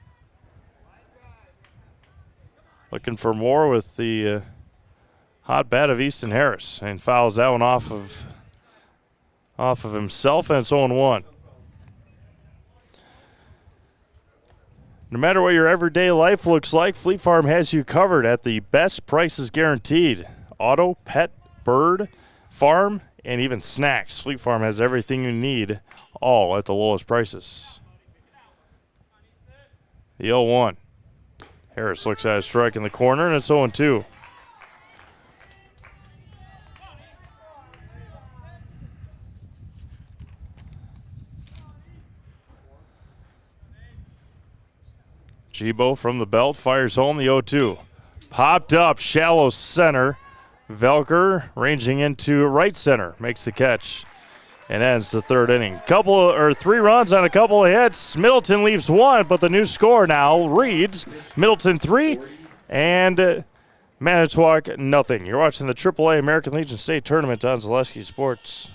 Looking for more with the hot bat of Easton Harris, and fouls that one off of himself, and it's 0-1. No matter what your everyday life looks like, Fleet Farm has you covered at the best prices guaranteed. Auto, pet, bird, farm, and even snacks. Fleet Farm has everything you need, all at the lowest prices. The 0-1. Harris looks at a strike in the corner, and it's 0-2. Gibo from the belt fires home the 0-2. Popped up, shallow center. Velker ranging into right center, makes the catch and ends the third inning. 3 runs on a couple of hits. Middleton leaves 1, but the new score now reads Middleton 3 and Manitowoc 0. You're watching the AAA American Legion State Tournament on Zaleski Sports.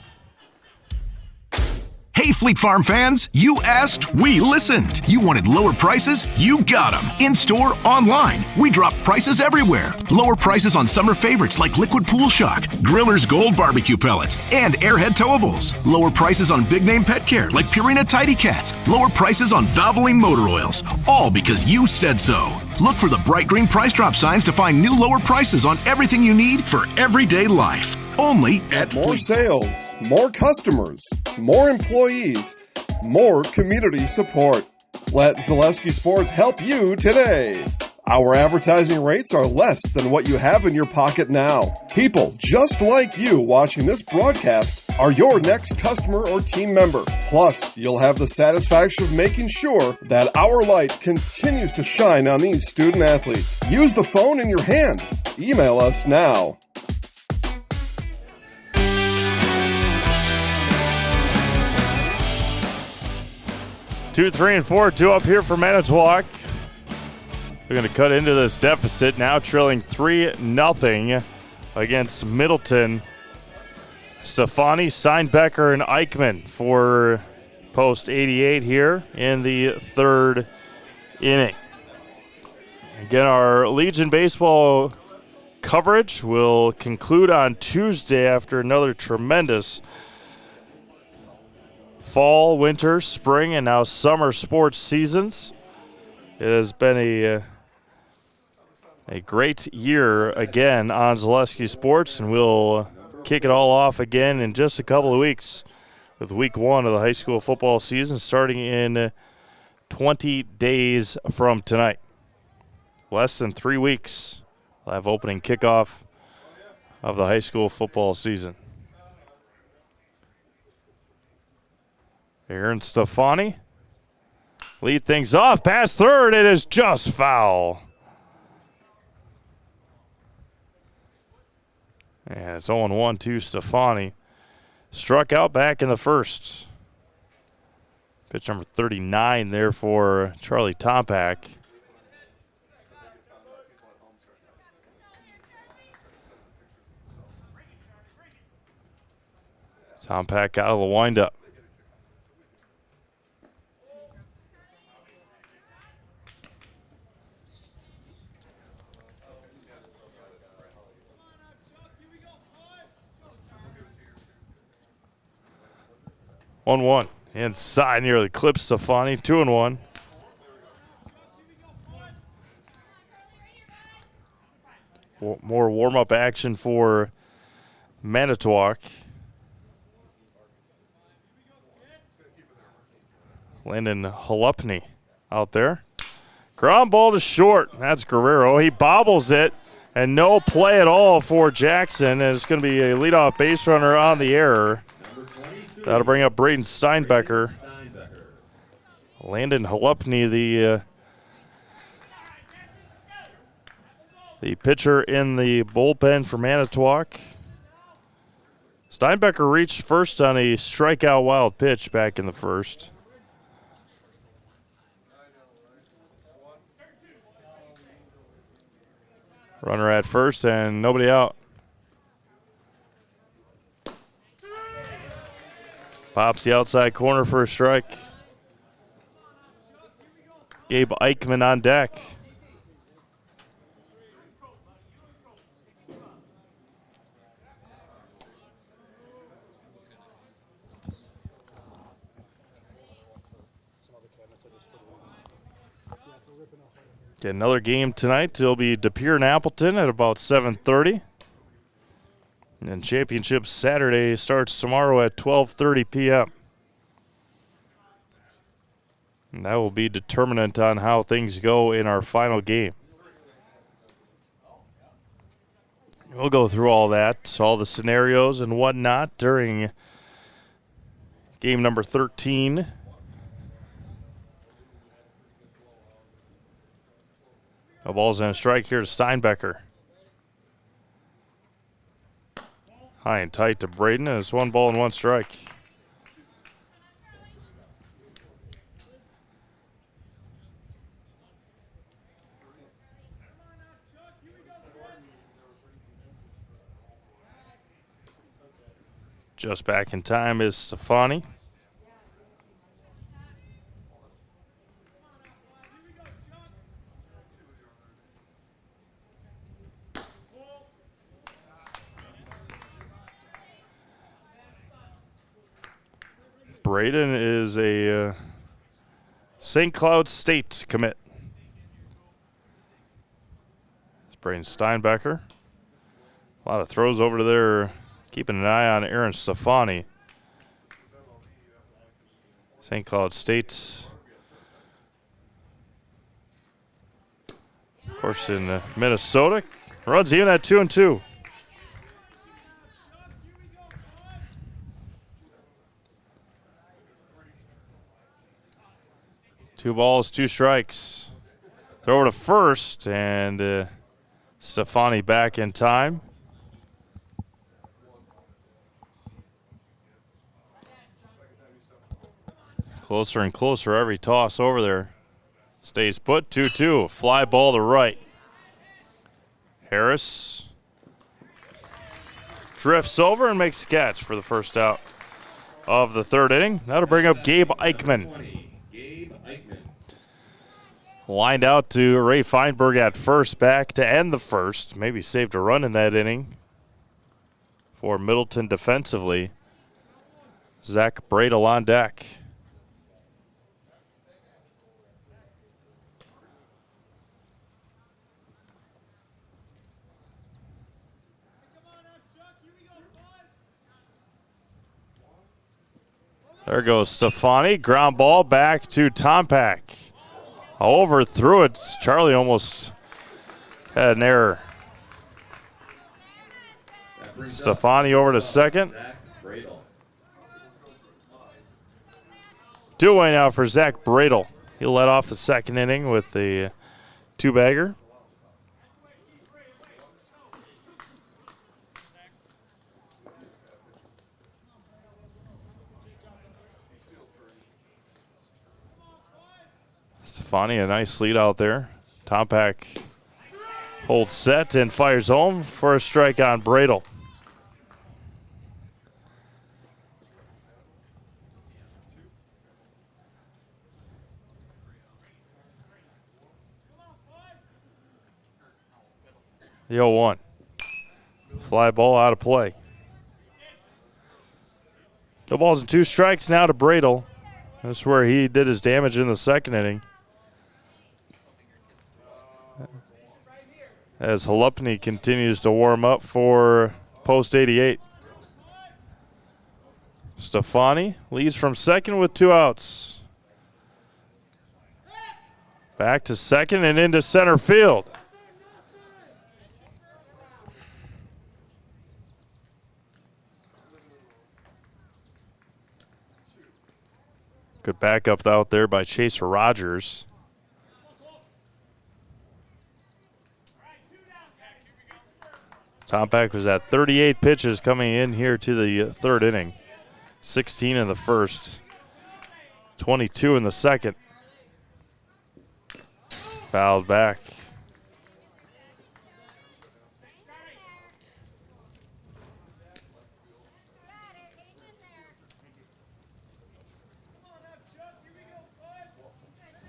Hey, Fleet Farm fans, you asked, we listened. You wanted lower prices? You got them. In-store, online. We drop prices everywhere. Lower prices on summer favorites like Liquid Pool Shock, Griller's Gold Barbecue Pellets, and Airhead Towables. Lower prices on big-name pet care like Purina Tidy Cats. Lower prices on Valvoline motor oils. All because you said so. Look for the bright green price drop signs to find new lower prices on everything you need for everyday life. Only at More sales, more customers, more employees, more community support. Let Zaleski Sports help you today. Our advertising rates are less than what you have in your pocket now. People just like you watching this broadcast are your next customer or team member. Plus, you'll have the satisfaction of making sure that our light continues to shine on these student athletes. Use the phone in your hand. Email us now. 2, 3, and 4, 2 up here for Manitowoc. We're going to cut into this deficit now, trailing 3-0 against Middleton. Stefani, Steinbecker, and Eichmann for post 88 here in the third inning. Again, our Legion baseball coverage will conclude on Tuesday after another tremendous fall, winter, spring, and now summer sports seasons. It has been a great year again on Zaleski Sports, and we'll kick it all off again in just a couple of weeks with week 1 of the high school football season starting in 20 days from tonight. Less than 3 weeks, we'll have opening kickoff of the high school football season. Aaron Stefani lead things off. Past third, it is just foul. And it's 0-1 to Stefani. Struck out back in the first. Pitch number 39 there for Charlie Tompak. Tompak out of the windup. One inside, nearly clips Stefani. 2-1. More warm-up action for Manitowoc. Landon Halupny out there. Ground ball to short. That's Guerrero. He bobbles it, and no play at all for Jackson. And it's going to be a leadoff base runner on the error. That'll bring up Braden Steinbecker. Landon Halupny, the pitcher in the bullpen for Manitowoc. Steinbecker reached first on a strikeout wild pitch back in the first. Runner at first and nobody out. Pops the outside corner for a strike. Gabe Eichmann on deck. Get another game tonight. It'll be De Pere and Appleton at about 7:30. And championship Saturday starts tomorrow at 12:30 p.m. And that will be determinant on how things go in our final game. We'll go through all that, all the scenarios and whatnot during game number 13. No balls and a strike here to Steinbecker. High and tight to Braden, and it's 1 ball and 1 strike. Just back in time is Stefani. Braden is a St. Cloud State commit. It's Braden Steinbecker. A lot of throws over to there, keeping an eye on Aaron Stefani. St. Cloud State, of course, in Minnesota. Runs even at 2-2. Two balls, 2 strikes. Throw to first, and Stefani back in time. Closer and closer every toss over there. Stays put, 2-2. Fly ball to right. Harris drifts over and makes a catch for the first out of the 3rd inning. That'll bring up Gabe Eichmann. Lined out to Ray Feinberg at first, back to end the first. Maybe saved a run in that inning for Middleton defensively. Zach Bradel on deck. There goes Stefani. Ground ball back to Tompak. Overthrew it. Charlie almost had an error. Stefani over to second. Two away now for Zach Bradel. He led off the second inning with the two-bagger. Stefani, a nice lead out there. Tompak holds set and fires home for a strike on Bradel. The 0-1. Fly ball out of play. No balls and two strikes now to Bradel. That's where he did his damage in the second inning. As Halupny continues to warm up for post 88. Stefani leads from second with two outs. Back to second and into center field. Good backup out there by Chase Rogers. Tompak was at 38 pitches coming in here to the third inning. 16 in the first, 22 in the second. Fouled back.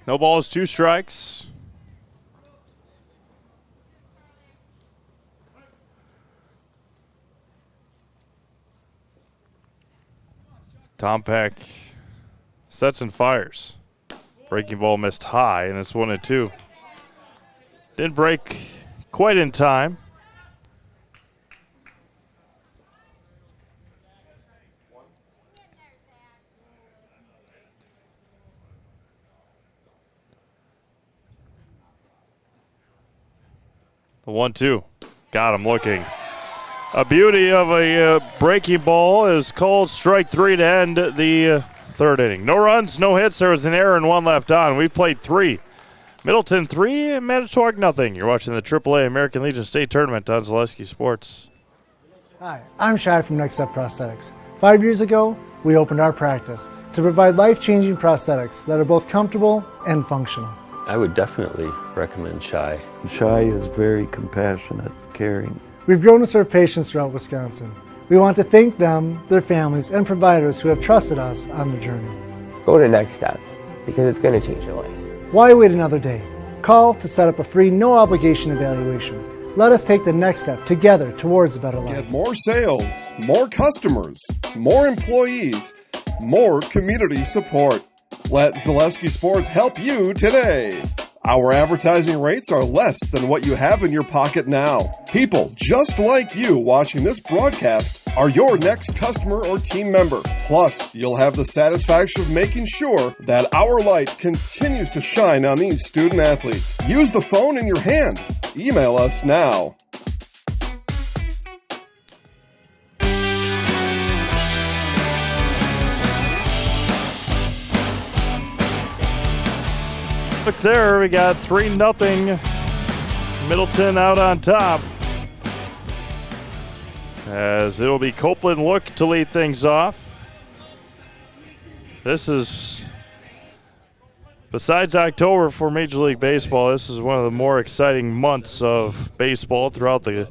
No balls, two strikes. Tompak sets and fires. Breaking ball missed high, and it's 1-2. Didn't break quite in time. The 1-2. Got him looking. A beauty of a breaking ball is called strike three to end the third inning. No runs, no hits. There was an error and one left on. We've played three. Middleton 3, Manitowoc nothing. You're watching the AAA American Legion State Tournament on Zaleski Sports. Hi, I'm Shai from Next Step Prosthetics. 5 years ago, we opened our practice to provide life-changing prosthetics that are both comfortable and functional. I would definitely recommend Shai. Shai is very compassionate, caring. We've grown to serve patients throughout Wisconsin. We want to thank them, their families, and providers who have trusted us on their journey. Go to Next Step because it's going to change your life. Why wait another day? Call to set up a free, no-obligation evaluation. Let us take the next step together towards a better life. Get more sales, more customers, more employees, more community support. Let Zaleski Sports help you today. Our advertising rates are less than what you have in your pocket now. People just like you watching this broadcast are your next customer or team member. Plus, you'll have the satisfaction of making sure that our light continues to shine on these student athletes. Use the phone in your hand. Email us now. Look there, we got 3-0. Middleton out on top. As it'll be Copeland look to lead things off. This is, besides October for Major League Baseball, this is one of the more exciting months of baseball throughout the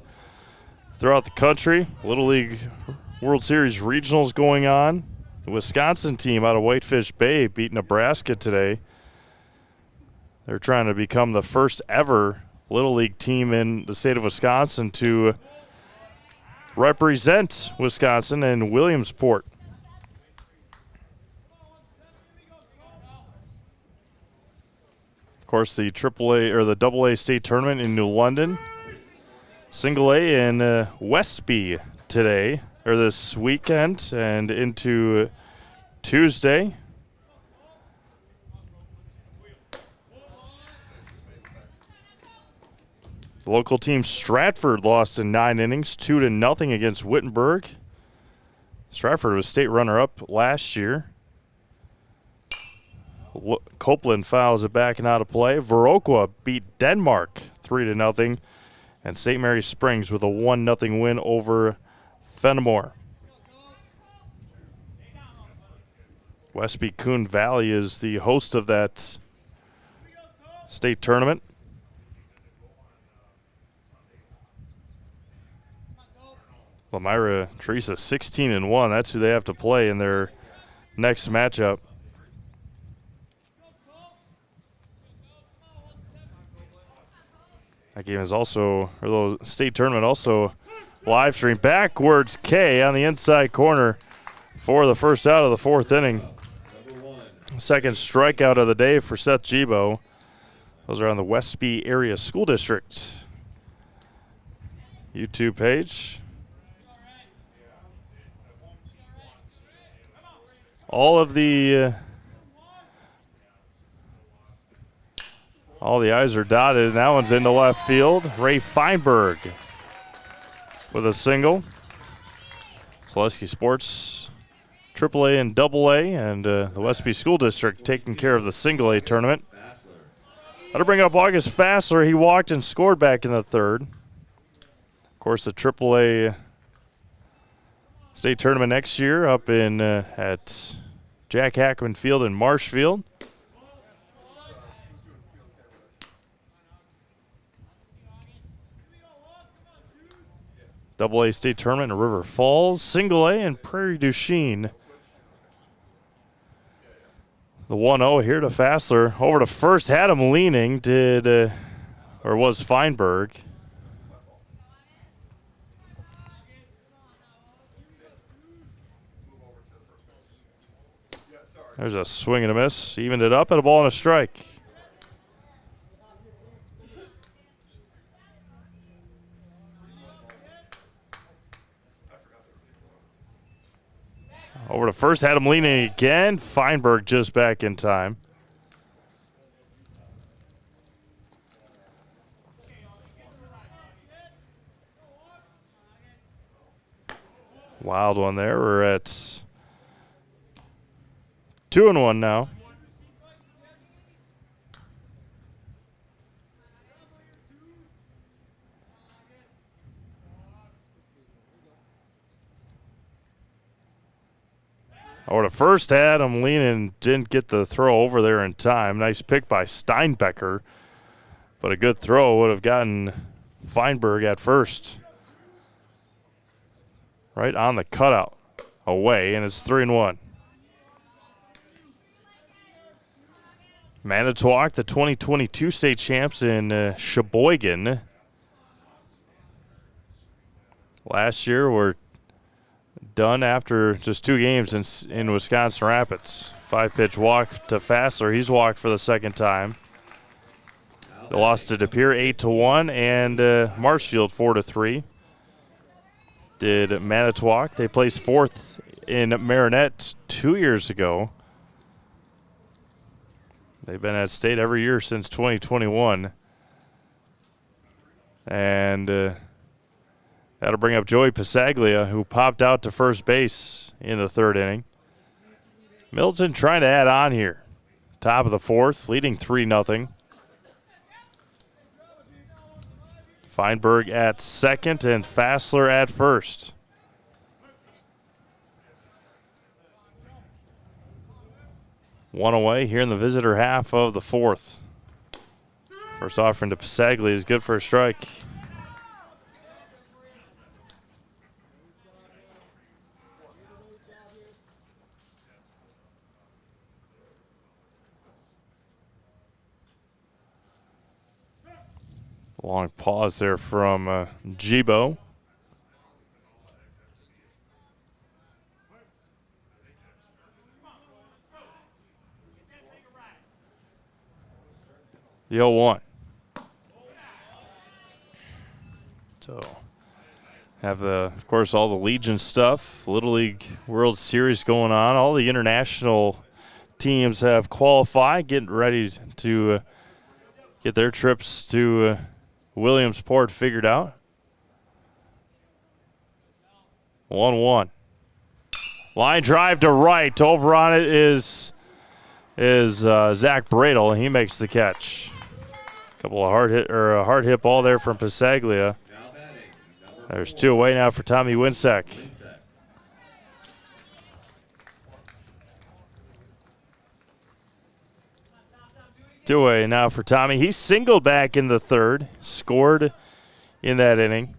country. Little League World Series regionals going on. The Wisconsin team out of Whitefish Bay beat Nebraska today. They're trying to become the first ever Little League team in the state of Wisconsin to represent Wisconsin in Williamsport. Of course, the AAA or the AA state tournament in New London. Single A in Westby today, or this weekend, and into Tuesday. The local team Stratford lost in 9 innings, 2-0 against Wittenberg. Stratford was state runner-up last year. Copeland fouls it back and out of play. Viroqua beat Denmark 3-0. And St. Mary Springs with a 1-0 win over Fenimore. Westby Coon Valley is the host of that state tournament. Elmira Teresa 16-1. That's who they have to play in their next matchup. That game is also, or the state tournament also live stream. Backwards K on the inside corner for the first out of the 4th inning. Second strikeout of the day for Seth Gibo. Those are on the Westby Area School District YouTube page. All the I's are dotted, and that one's into left field. Ray Feinberg with a single. Zaleski Sports, AAA and AA, and the Westby School District taking care of the single A tournament. That'll bring up August Fassler. He walked and scored back in the 3rd. Of course, the AAA state tournament next year up in at Jack Hackman Field in Marshfield. AA state tournament in River Falls, Single A in Prairie du Chien. The 1-0 here to Fassler. Over to first, had him leaning, was Feinberg. There's a swing and a miss. Evened it up and a ball and a strike. Over to first, had him leaning again. Feinberg just back in time. Wild one there. We're at 2-1 now. Or the first had him leaning, didn't get the throw over there in time. Nice pick by Steinbecker, but a good throw would have gotten Feinberg at first. Right on the cutout away, and it's 3-1. Manitowoc, the 2022 state champs in Sheboygan. Last year were done after just 2 games in Wisconsin Rapids. 5-pitch walk to Fassler. He's walked for the 2nd time. They lost to De Pere 8-1 and Marshfield 4-3. Did Manitowoc. They placed 4th in Marinette 2 years ago. They've been at state every year since 2021. And that'll bring up Joey Pisaglia, who popped out to first base in the 3rd inning. Middleton trying to add on here. Top of the 4th, leading 3-0. Feinberg at 2nd and Fassler at 1st. One away here in the visitor half of the 4th. First offering to Pisaglia is good for a strike. Long pause there from Gibo. The 0-1. So Have, of course, all the Legion stuff, Little League World Series going on. All the international teams have qualified, getting ready to get their trips to Williamsport figured out. 1-1. Line drive to right. Over on it is Zach Bradle. He makes the catch. Couple of a hard hit ball there from Pasaglia. There's 2 away now for Tommy Winsek. Two away now for Tommy. He singled back in the third, scored in that inning.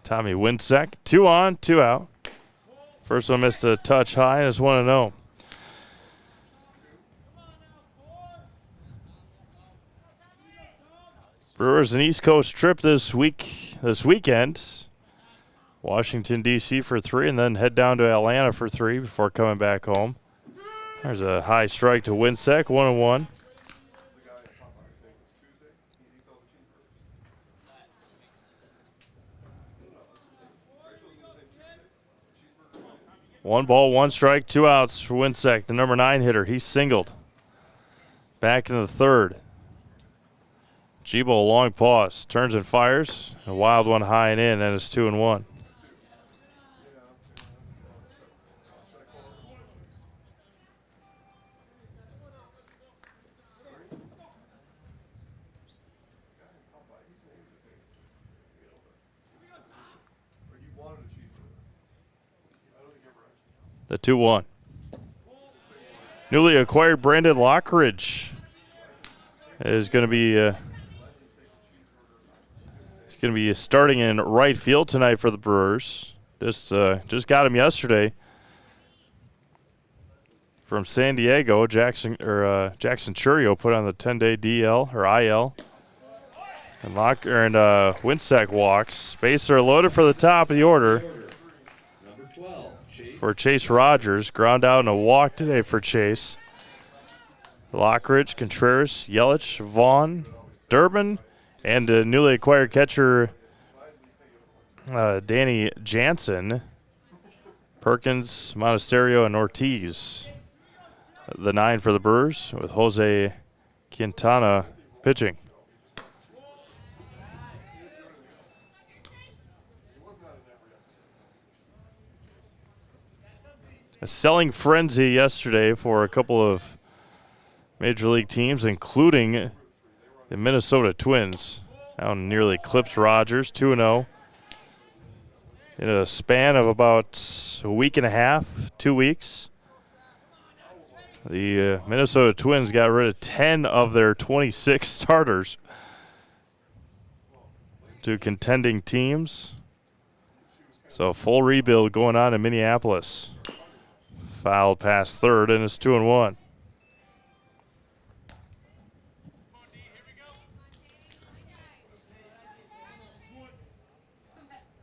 Tommy Winsek, 2 on, 2 out. First one missed a touch high, and it's 1-0. Brewers an East Coast trip this weekend. Washington, D.C. for 3, and then head down to Atlanta for 3 before coming back home. There's a high strike to Winsek, 1-1. One ball, 1 strike, 2 outs for Winsek, the number 9 hitter. He's singled. Back in the third. Gibo, a long pause, turns and fires. A wild one high and in, and it's 2-1. The 2-1. Newly acquired Brandon Lockridge is going to be starting in right field tonight for the Brewers. Just got him yesterday from San Diego. Jackson Churio put on the 10-day DL or IL. And Winsek walks. Bases are loaded for the top of the order. For Chase Rogers, ground out and a walk today for Chase. Lockridge, Contreras, Yelich, Vaughn, Durbin, and newly acquired catcher Danny Jansen, Perkins, Monasterio, and Ortiz. The 9 for the Brewers with Jose Quintana pitching. A selling frenzy yesterday for a couple of major league teams, including the Minnesota Twins. Now nearly clips Rogers, 2-0. In a span of about a week and a half, 2 weeks. The Minnesota Twins got rid of 10 of their 26 starters to contending teams. So full rebuild going on in Minneapolis. Fouled past third, and it's 2-1.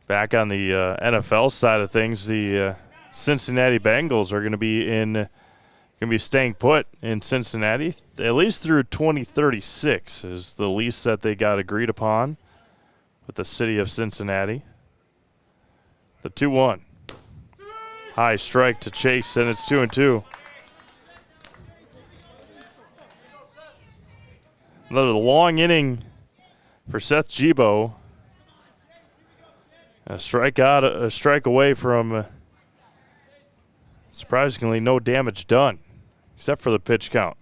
Back on the NFL side of things, the Cincinnati Bengals are going to be staying put in Cincinnati at least through 2036 is the lease that they got agreed upon with the city of Cincinnati. The 2-1. High strike to Chase, and it's 2-2. Another long inning for Seth Gibo. A strike away from surprisingly no damage done, except for the pitch count.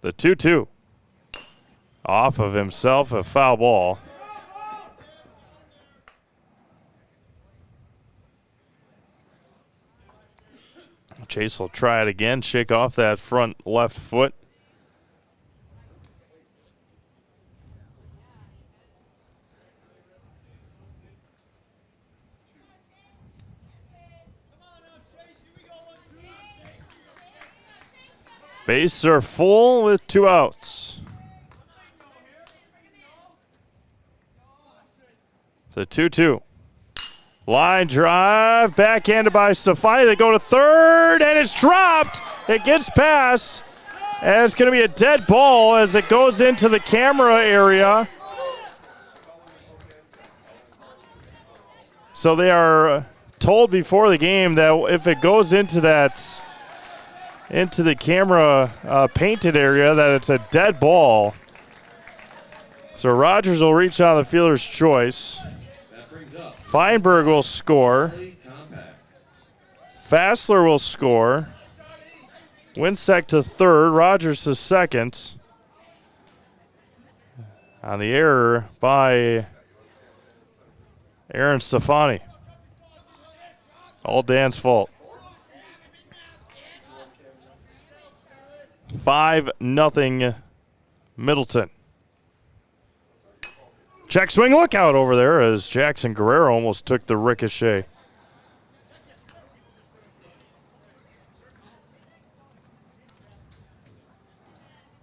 The 2-2. Off of himself, a foul ball. Chase will try it again, shake off that front left foot. Bases are full with 2 outs. The 2-2. Line drive, backhanded by Stefani. They go to third, and it's dropped. It gets past, and it's going to be a dead ball as it goes into the camera area. So they are told before the game that if it goes into the camera painted area, that it's a dead ball. So Rogers will reach on the fielder's choice. Feinberg will score. Fassler will score. Winsek to third. Rogers to second. On the error by Aaron Stefani. All Dan's fault. 5-0 Middleton. Check swing, look out over there as Jackson Guerrero almost took the ricochet.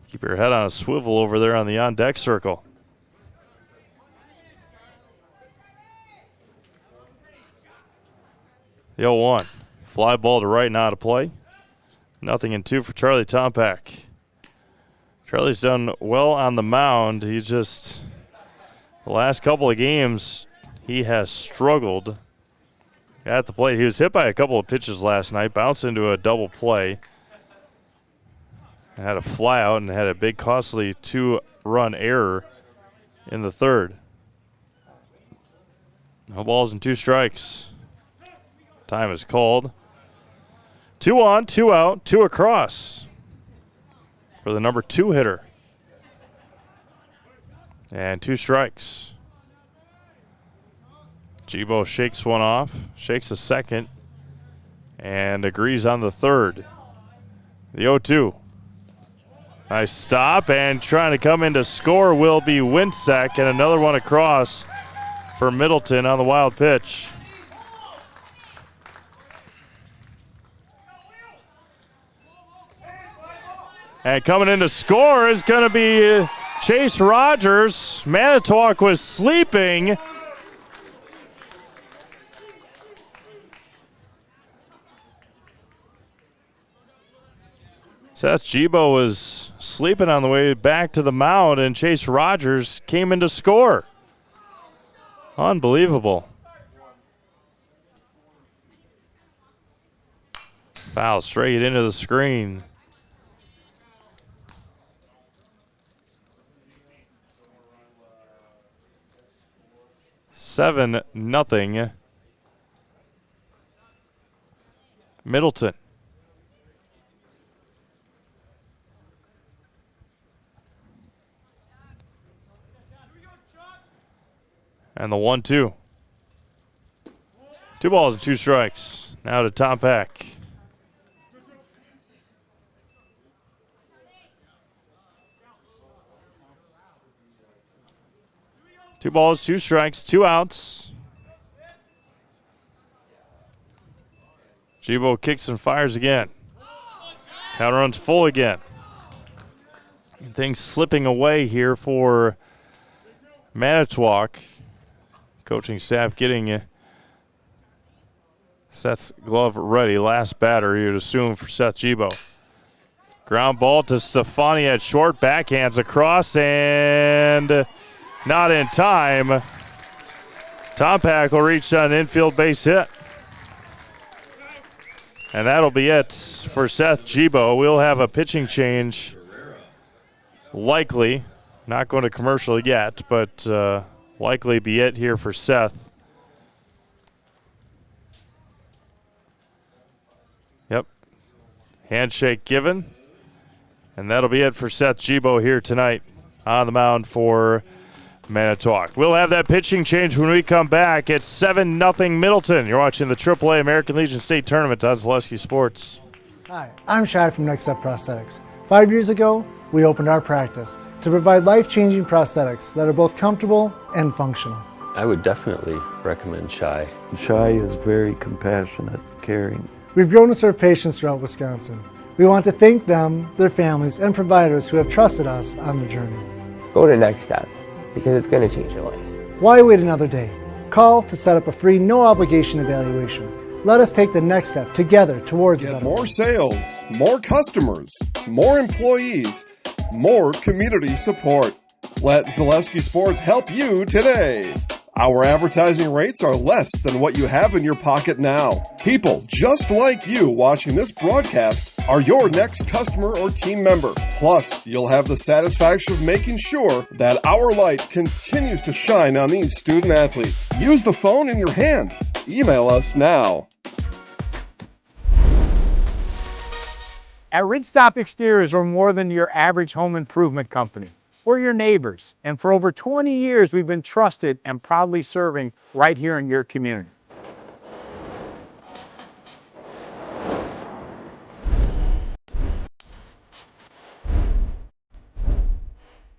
Keep your head on a swivel over there on the on-deck circle. The 0-1. Fly ball to right, not a play. 0-2 for Charlie Tompak. Charlie's done well on the mound. He's just, the last couple of games, he has struggled at the plate. He was hit by a couple of pitches last night, bounced into a double play. Had a fly out and had a big costly 2-run error in the third. No balls and 2 strikes. Time is called. 2 on, 2 out, 2 across for the number 2 hitter. And 2 strikes. Gibo shakes one off, shakes a second, and agrees on the third. The 0-2. Nice stop, and trying to come in to score will be Winsek, and another one across for Middleton on the wild pitch. And coming in to score is going to be Chase Rogers. Manitowoc was sleeping. Seth Gibo was sleeping on the way back to the mound, and Chase Rogers came in to score. Unbelievable. Foul straight into the screen. Seven, nothing. Middleton. And the 1-2. 2 balls and 2 strikes. Now to Tompak. Two balls, 2 strikes, 2 outs. Gibo kicks and fires again. Count runs full again. And things slipping away here for Manitowoc. Coaching staff getting Seth's glove ready. Last batter, you'd assume, for Seth Gibo. Ground ball to Stefani at short. Backhands across and not in time. Tompak will reach an infield base hit. And that'll be it for Seth Gibo. We'll have a pitching change likely. Not going to commercial yet, but likely be it here for Seth. Yep. Handshake given. And that'll be it for Seth Gibo here tonight on the mound for Manitowoc. We'll have that pitching change when we come back. It's 7-0 Middleton. You're watching the AAA American Legion State Tournament on Zaleski Sports. Hi, I'm Shad from Next Step Prosthetics. 5 years ago, we opened our practice to provide life-changing prosthetics that are both comfortable and functional. I would definitely recommend Shai. Shai is very compassionate, caring. We've grown to serve patients throughout Wisconsin. We want to thank them, their families, and providers who have trusted us on their journey. Go to Next Step, because it's going to change your life. Why wait another day? Call to set up a free, no-obligation evaluation. Let us take the next step together towards Get more sales, more customers, more employees, more community support. Let Zaleski Sports help you today. Our advertising rates are less than what you have in your pocket now. People just like you watching this broadcast are your next customer or team member. Plus, you'll have the satisfaction of making sure that our light continues to shine on these student athletes. Use the phone in your hand. Email us now. At Ridgestop Exteriors, we're more than your average home improvement company. We're your neighbors, and for over 20 years, we've been trusted and proudly serving right here in your community.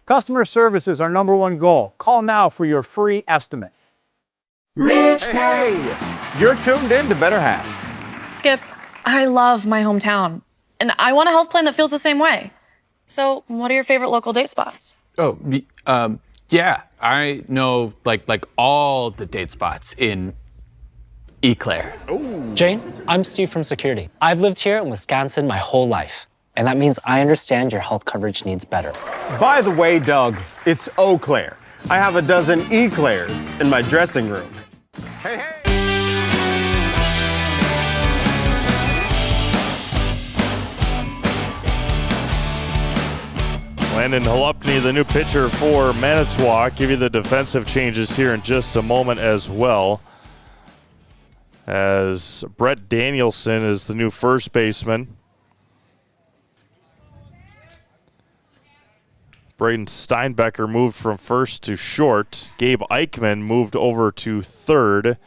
Customer service is our #1 goal. Call now for your free estimate. Hey, you're tuned in to Better Halves. Skip, I love my hometown, and I want a health plan that feels the same way. So, what are your favorite local date spots? Oh, yeah, I know like all the date spots in Eclair. Jane, I'm Steve from security. I've lived here in Wisconsin my whole life, and that means I understand your health coverage needs better. By the way, Doug, it's Eau Claire. I have a dozen Eclairs in my dressing room. Hey, hey! Landon Halupny, the new pitcher for Manitowoc. Give you the defensive changes here in just a moment as well. As Brett Danielson is the new first baseman. Braden Steinbecker moved from first to short. Gabe Eichmann moved over to third.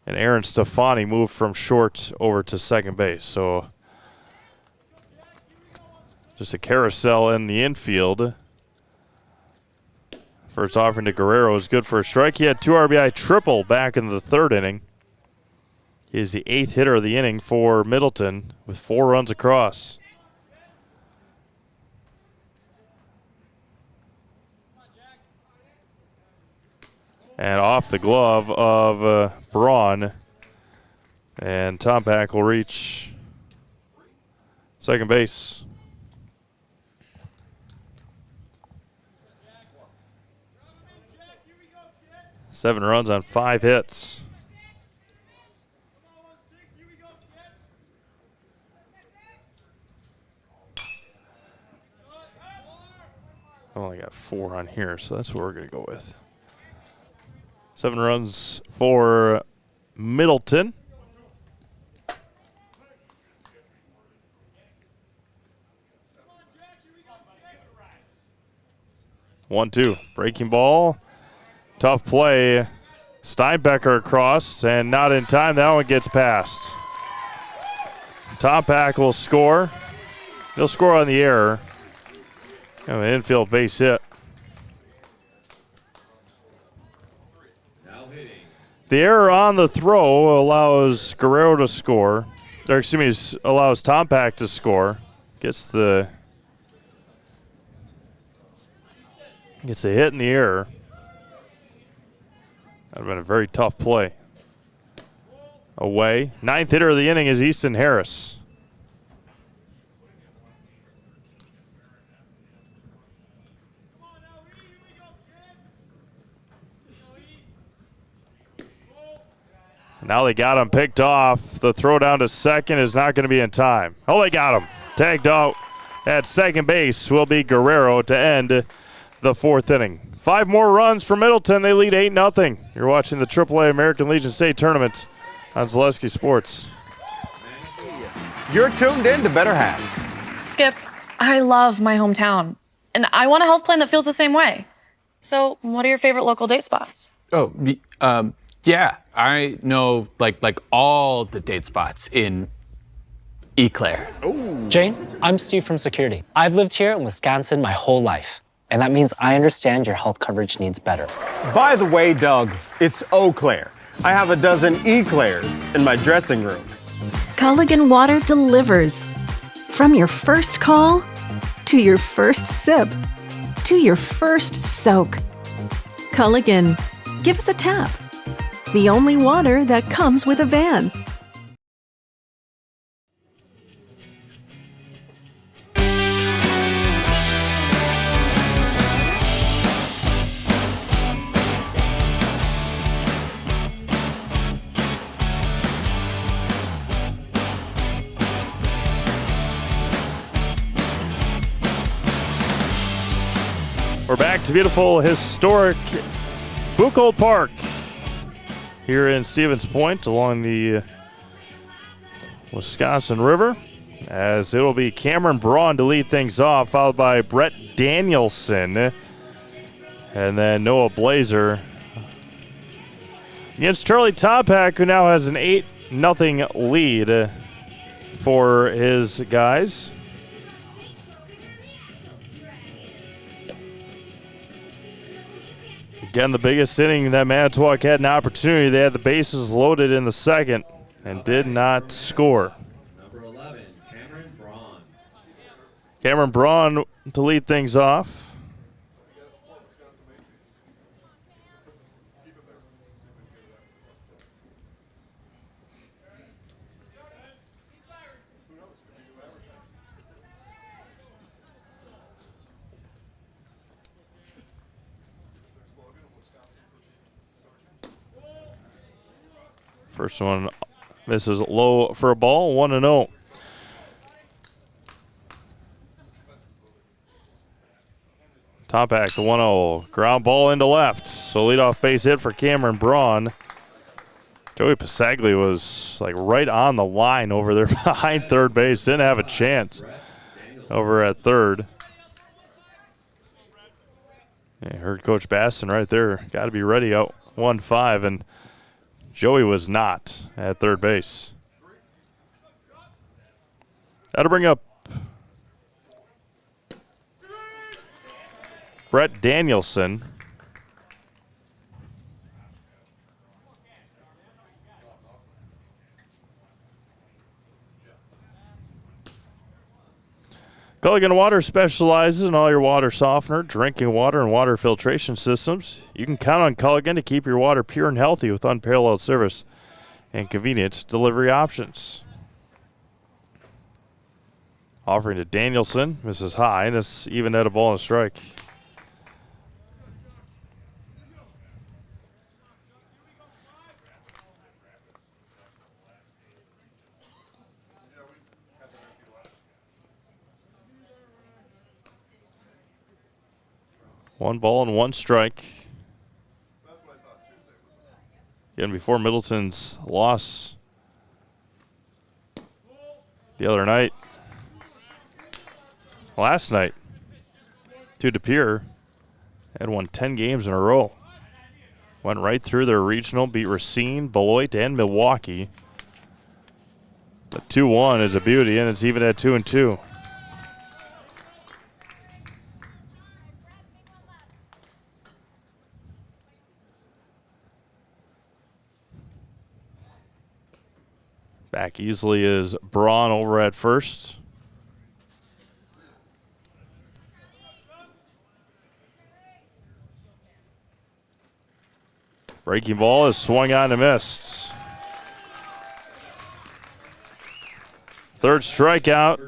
And Aaron Stefani moved from short over to second base. So just a carousel in the infield. First offering to Guerrero is good for a strike. He had 2 RBI triple back in the 3rd inning. He is the 8th hitter of the inning for Middleton with 4 runs across. And off the glove of Braun. And Tom Pack will reach second base. Seven runs on 5 hits. I only got 4 on here, so that's what we're going to go with. 7 runs for Middleton. One, 2, breaking ball. Tough play. Steinbecker across, and not in time. That one gets past. Tom Pack will score. He'll score on the error. And an infield base hit. The error on the throw allows Guerrero to score. Or excuse me, allows Tom Pack to score. Gets the hit in the air. That would have been a very tough play. Away. 9th hitter of the inning is Easton Harris. Now they got him picked off. The throw down to second is not going to be in time. Oh, they got him. Tagged out at second base will be Guerrero to end the 4th inning. 5 more runs for Middleton. They lead 8-0. You're watching the AAA American Legion State Tournament on Zaleski Sports. You're tuned in to Better Halves. Skip, I love my hometown, and I want a health plan that feels the same way. So, what are your favorite local date spots? Oh, yeah, I know like all the date spots in Eclair. Jane, I'm Steve from security. I've lived here in Wisconsin my whole life, and that means I understand your health coverage needs better. By the way, Doug, it's Eau Claire. I have a dozen Eclairs in my dressing room. Culligan Water delivers. From your first call, to your first sip, to your first soak. Culligan, give us a tap. the only water that comes with a van. We're back to beautiful, historic Buchholz Park here in Stevens Point along the Wisconsin River, as it'll be Cameron Braun to lead things off, followed by Brett Danielson, and then Noah Blazer against Charlie Topak, who now has an 8-0 lead for his guys. Again, the biggest inning that Manitowoc had an opportunity. They had the bases loaded in the second and did not score. Number 11, Cameron Braun. Cameron Braun to lead things off. First one misses low for a ball, 1-0. Topak, the 1-0. Ground ball into left. So leadoff base hit for Cameron Braun. Joey Pasagli was like right on the line over there behind third base. Didn't have a chance over at third. Yeah, heard Coach Basson right there. Got to be ready out 1-5, and Joey was not at third base. That'll bring up Brett Danielson. Culligan Water specializes in all your water softener, drinking water, and water filtration systems. You can count on Culligan to keep your water pure and healthy with unparalleled service and convenient delivery options. Offering to Danielson, misses high, and it's even at a ball and a strike. One ball and one strike. Again, before Middleton's loss the other night, last night, to De Pere, had won 10 games in a row. Went right through their regional, beat Racine, Beloit, and Milwaukee. The 2-1 is a beauty, and it's even at 2-2. Back easily is Braun over at first. Breaking ball is swung on and missed. Third strikeout.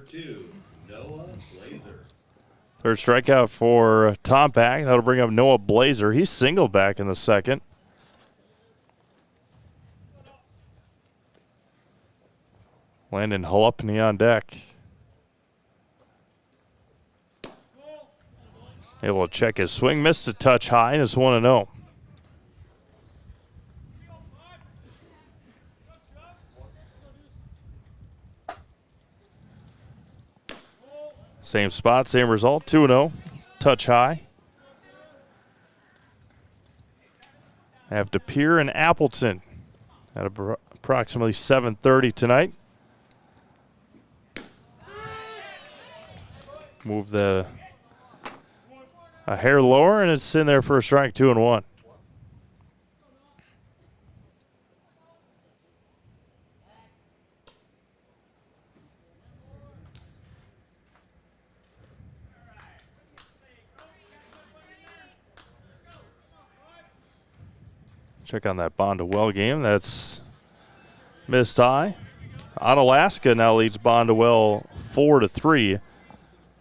Third strikeout for Topak. That'll bring up Noah Blazer. He's singled back in the second. Landon Halupny on deck. Able to check his swing. Missed a touch high, and it's 1-0. Same spot, same result, 2-0. Touch high. I have De Pere and Appleton at approximately 7:30 tonight. Move a hair lower, and it's in there for a strike, 2-1. Check on that Bond-to-Well game. That's missed high. Onalaska now leads Bond-to-Well 4-3.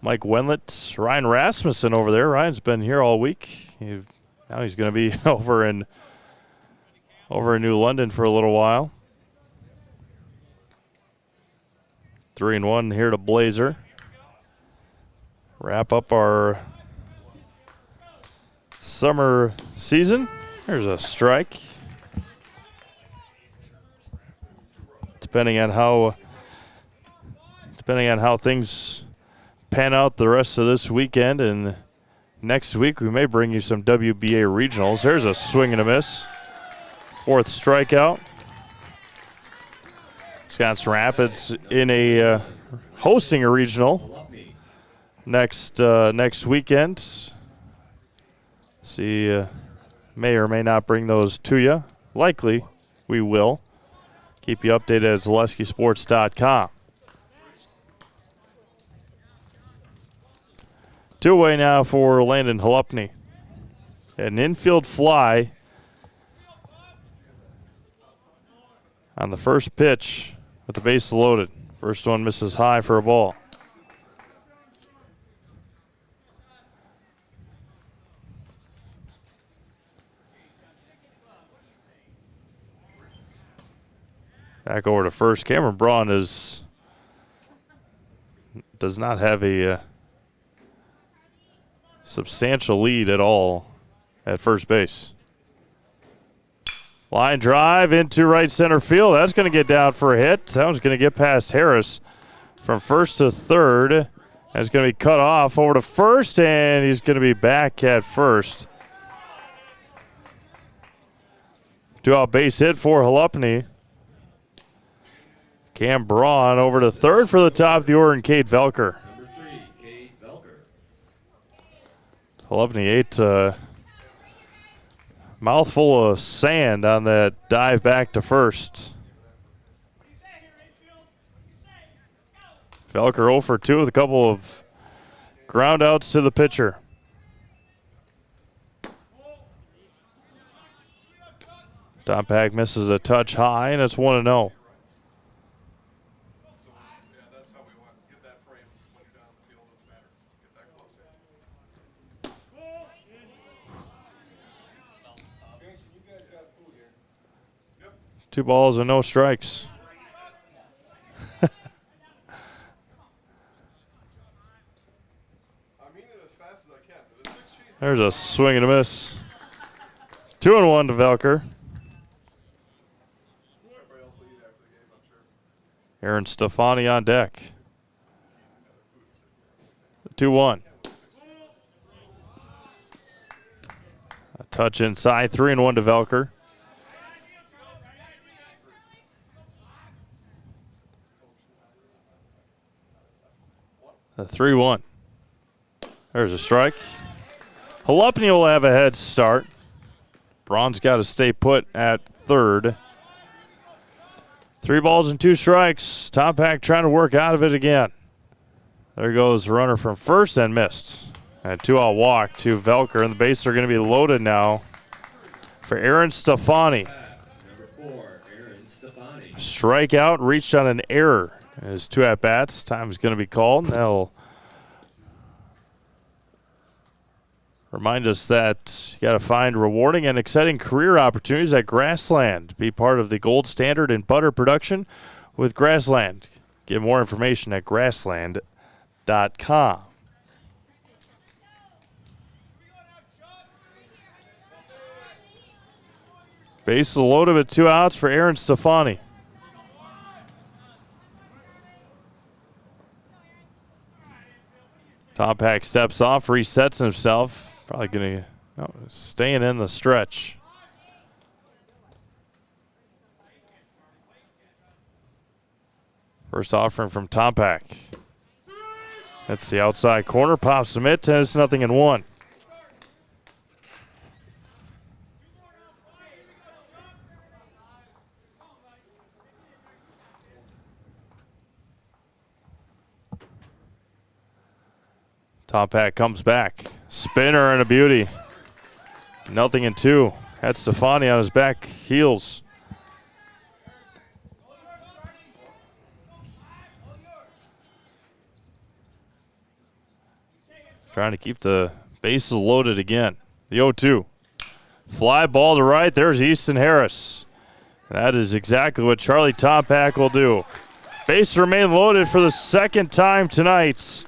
Mike Wenlett, Ryan Rasmussen over there. Ryan's been here all week. Now he's going to be over in New London for a little while. 3-1 here to Blazer. Wrap up our summer season. There's a strike. Depending on how things pan out the rest of this weekend and next week, we may bring you some WBA regionals. There's a swing and a miss. 4th strikeout. Wisconsin Rapids in a hosting a regional next weekend. See, may or may not bring those to you. Likely, we will. Keep you updated at ZaleskiSports.com. 2-away now for Landon Halupny. An infield fly on the first pitch with the bases loaded. First one misses high for a ball. Back over to first. Cameron Braun does not have a substantial lead at all at first base. Line drive into right center field. That's going to get down for a hit. That one's going to get past Harris from first to third. That's going to be cut off over to first, and he's going to be back at first. 2-out base hit for Halupny. Cam Braun over to third for the top of the order, and Cade Velker. Number 3, Cade Velker. Halupny ate a mouthful of sand on that dive back to first. Velker 0 for 2 with a couple of ground outs to the pitcher. Tompack misses a touch high, and it's 1-0. Two balls and no strikes. There's a swing and a miss. 2-1 to Velker. Aaron Stefani on deck. 2-1. A touch inside. 3-1 to Velker. The 3-1. There's a strike. Halupny will have a head start. Braun's got to stay put at third. 3 balls and 2 strikes. Tompack trying to work out of it again. There goes the runner from first and missed. And 2-out walk to Velker, and the bases are going to be loaded now for Aaron Stefani. Number 4, Aaron Stefani. Strikeout, reached on an error. His 2 at-bats. Time is going to be called. They'll remind us that you got to find rewarding and exciting career opportunities at Grassland. Be part of the gold standard in butter production with Grassland. Get more information at grassland.com. Bases loaded with 2 outs for Aaron Stefani. Tompack steps off, resets himself. Probably going to staying in the stretch. First offering from Tompack. That's the outside corner. Pops him it. It's 0-1. Tompack comes back. Spinner and a beauty. 0-2. Had Stefani on his back heels. Trying to keep the bases loaded again. The 0-2. Fly ball to right. There's Easton Harris. That is exactly what Charlie Topak will do. Bases remain loaded for the second time tonight.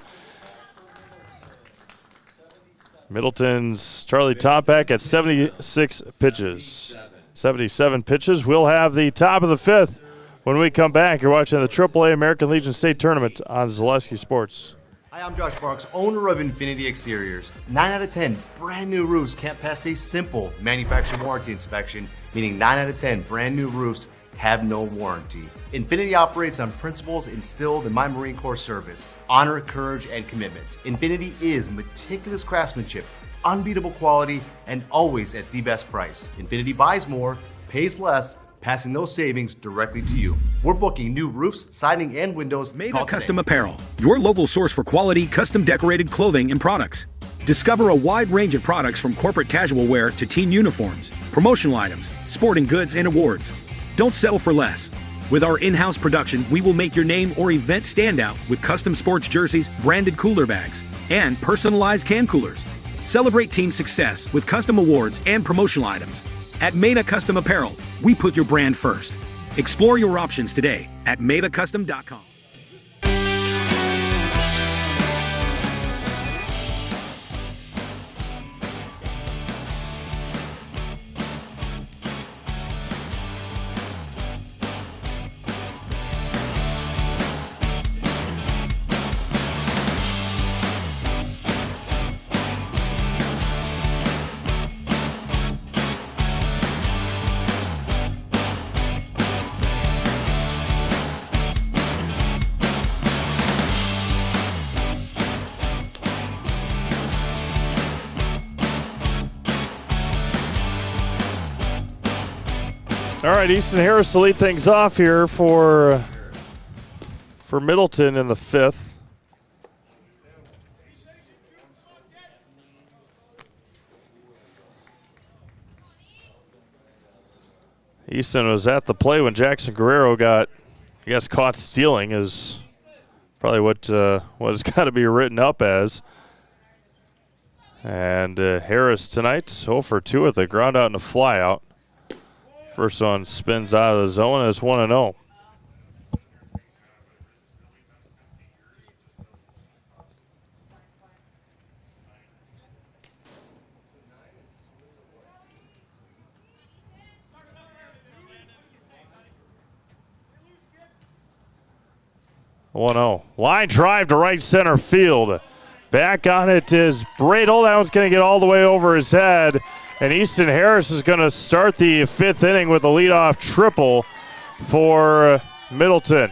Middleton's Charlie Topak at 76 pitches. 77 pitches. We'll have the top of the fifth when we come back. You're watching the AAA American Legion State Tournament on Zaleski Sports. Hi, I'm Josh Marks, owner of Infinity Exteriors. 9 out of 10 brand new roofs can't pass a simple manufacturer warranty inspection, meaning 9 out of 10 brand new roofs have no warranty. Infinity operates on principles instilled in my Marine Corps service: honor, courage, and commitment. Infinity is meticulous craftsmanship, unbeatable quality, and always at the best price. Infinity buys more, pays less, passing those savings directly to you. We're booking new roofs, siding, and windows. Maida Custom Apparel, your local source for quality, custom decorated clothing and products. Discover a wide range of products from corporate casual wear to team uniforms, promotional items, sporting goods, and awards. Don't settle for less. With our in-house production, we will make your name or event stand out with custom sports jerseys, branded cooler bags, and personalized can coolers. Celebrate team success with custom awards and promotional items. At Maida Custom Apparel, we put your brand first. Explore your options today at maidacustom.com. All right, Easton Harris to lead things off here for Middleton in the fifth. Easton was at the play when Jackson Guerrero got, I guess, caught stealing is probably what it's got to be written up as. And Harris tonight, 0 for 2 with a ground out and a fly out. First one spins out of the zone and it's 1-0. Line drive to right center field. Back on it is Bradle. That one's going to get all the way over his head. And Easton Harris is going to start the fifth inning with a leadoff triple for Middleton.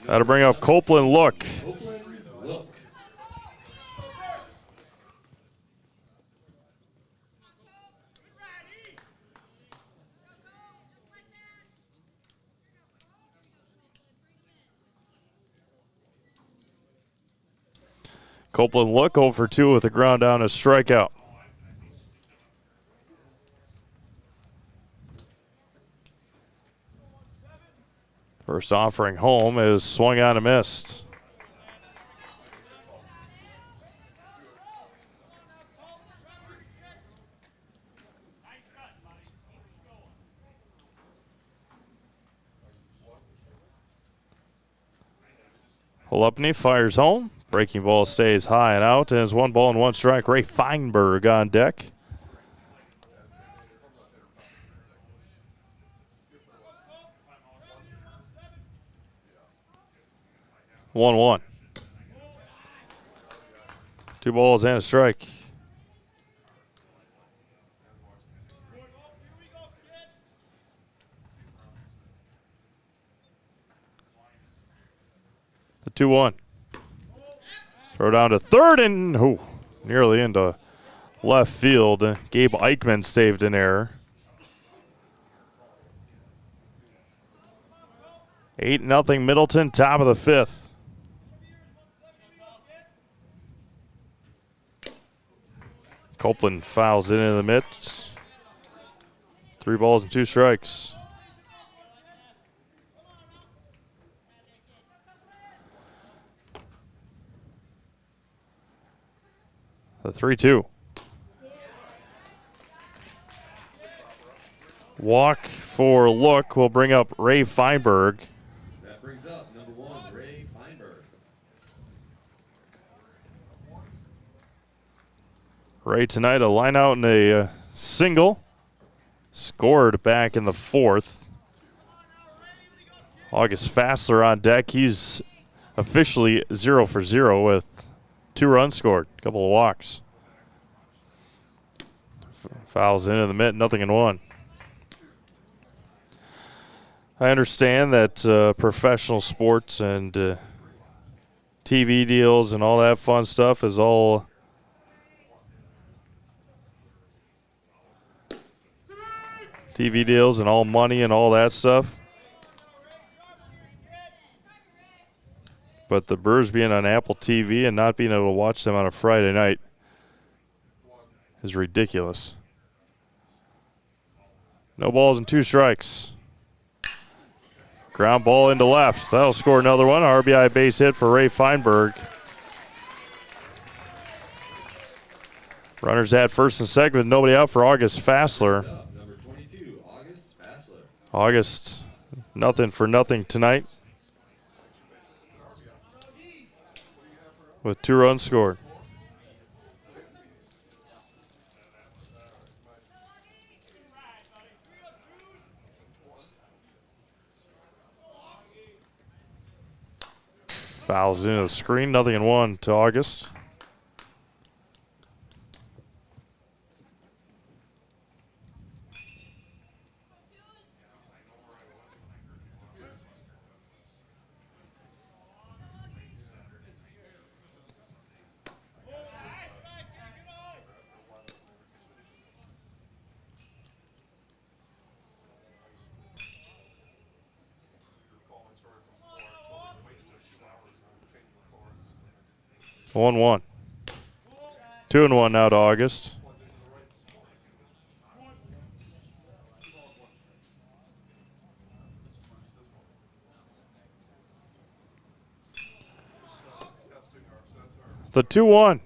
That'll bring up Copeland Look. Copeland Look 0 for 2 with a ground down, a strikeout. First offering home is swung on and missed. Holupny fires home. Breaking ball stays high and out, and it's 1 ball and 1 strike. Ray Feinberg on deck. One. 2 balls and a strike. The 2-1. Throw down to third and nearly into left field. Gabe Eichmann saved an error. 8-0 Middleton, top of the fifth. Copeland fouls it into the midst. 3 balls and 2 strikes. The 3-2. Walk for look will bring up Ray Feinberg. That brings up number 1, Ray Feinberg. Ray tonight a line out in a single. Scored back in the 4th. August Fassler on deck. He's officially 0 for 0 with 2 runs scored, a couple of walks. Fouls into the mitt, 0-1. I understand that professional sports and TV deals and all that fun stuff is all TV deals and all money and all that stuff. But the Brewers being on Apple TV and not being able to watch them on a Friday night is ridiculous. No balls and 2 strikes. Ground ball into left. That'll score another one. RBI base hit for Ray Feinberg. Runners at first and second with nobody out for August Fassler. Number 22, August Fassler. August, nothing for nothing tonight, with 2 runs scored. Fouls into the screen, 0-1 to August. One. 2-1 now to August. The 2-1.